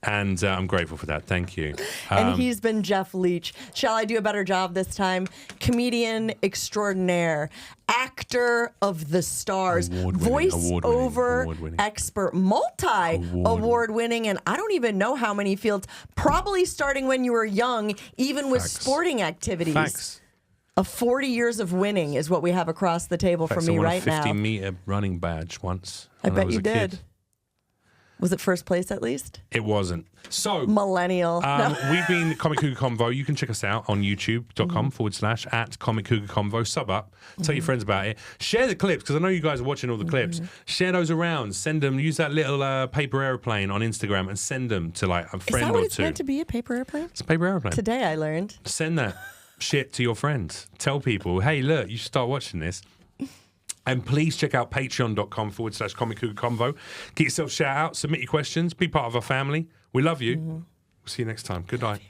And I'm grateful for that. Thank you. And he's been Jeff Leach. Shall I do a better job this time? Comedian extraordinaire, actor of the stars, voice-over award-winning. expert, multi-award-winning, and I don't even know how many fields, probably starting when you were young, even with Facts. sporting activities. Facts. A 40 years of winning is what we have across the table for Facts. me I won right a now. 50-meter running badge once. I when bet was you a kid. did. Was it first place at least? It wasn't. So, Millennial. No. we've been Comic Cougar Convo. You can check us out on youtube.com/ at Comic Cougar Convo. Sub up. Tell your friends about it. Share the clips, because I know you guys are watching all the clips. Share those around. Send them. Use that little paper airplane on Instagram and send them to like a Is friend that what or it's two. meant to be, a paper airplane? It's a paper airplane. Today I learned. Send that shit to your friends. Tell people, hey, look, you should start watching this. And please check out patreon.com/ Comic Cougar Convo. Get yourself a shout out, submit your questions, be part of our family. We love you. We'll see you next time. Good night.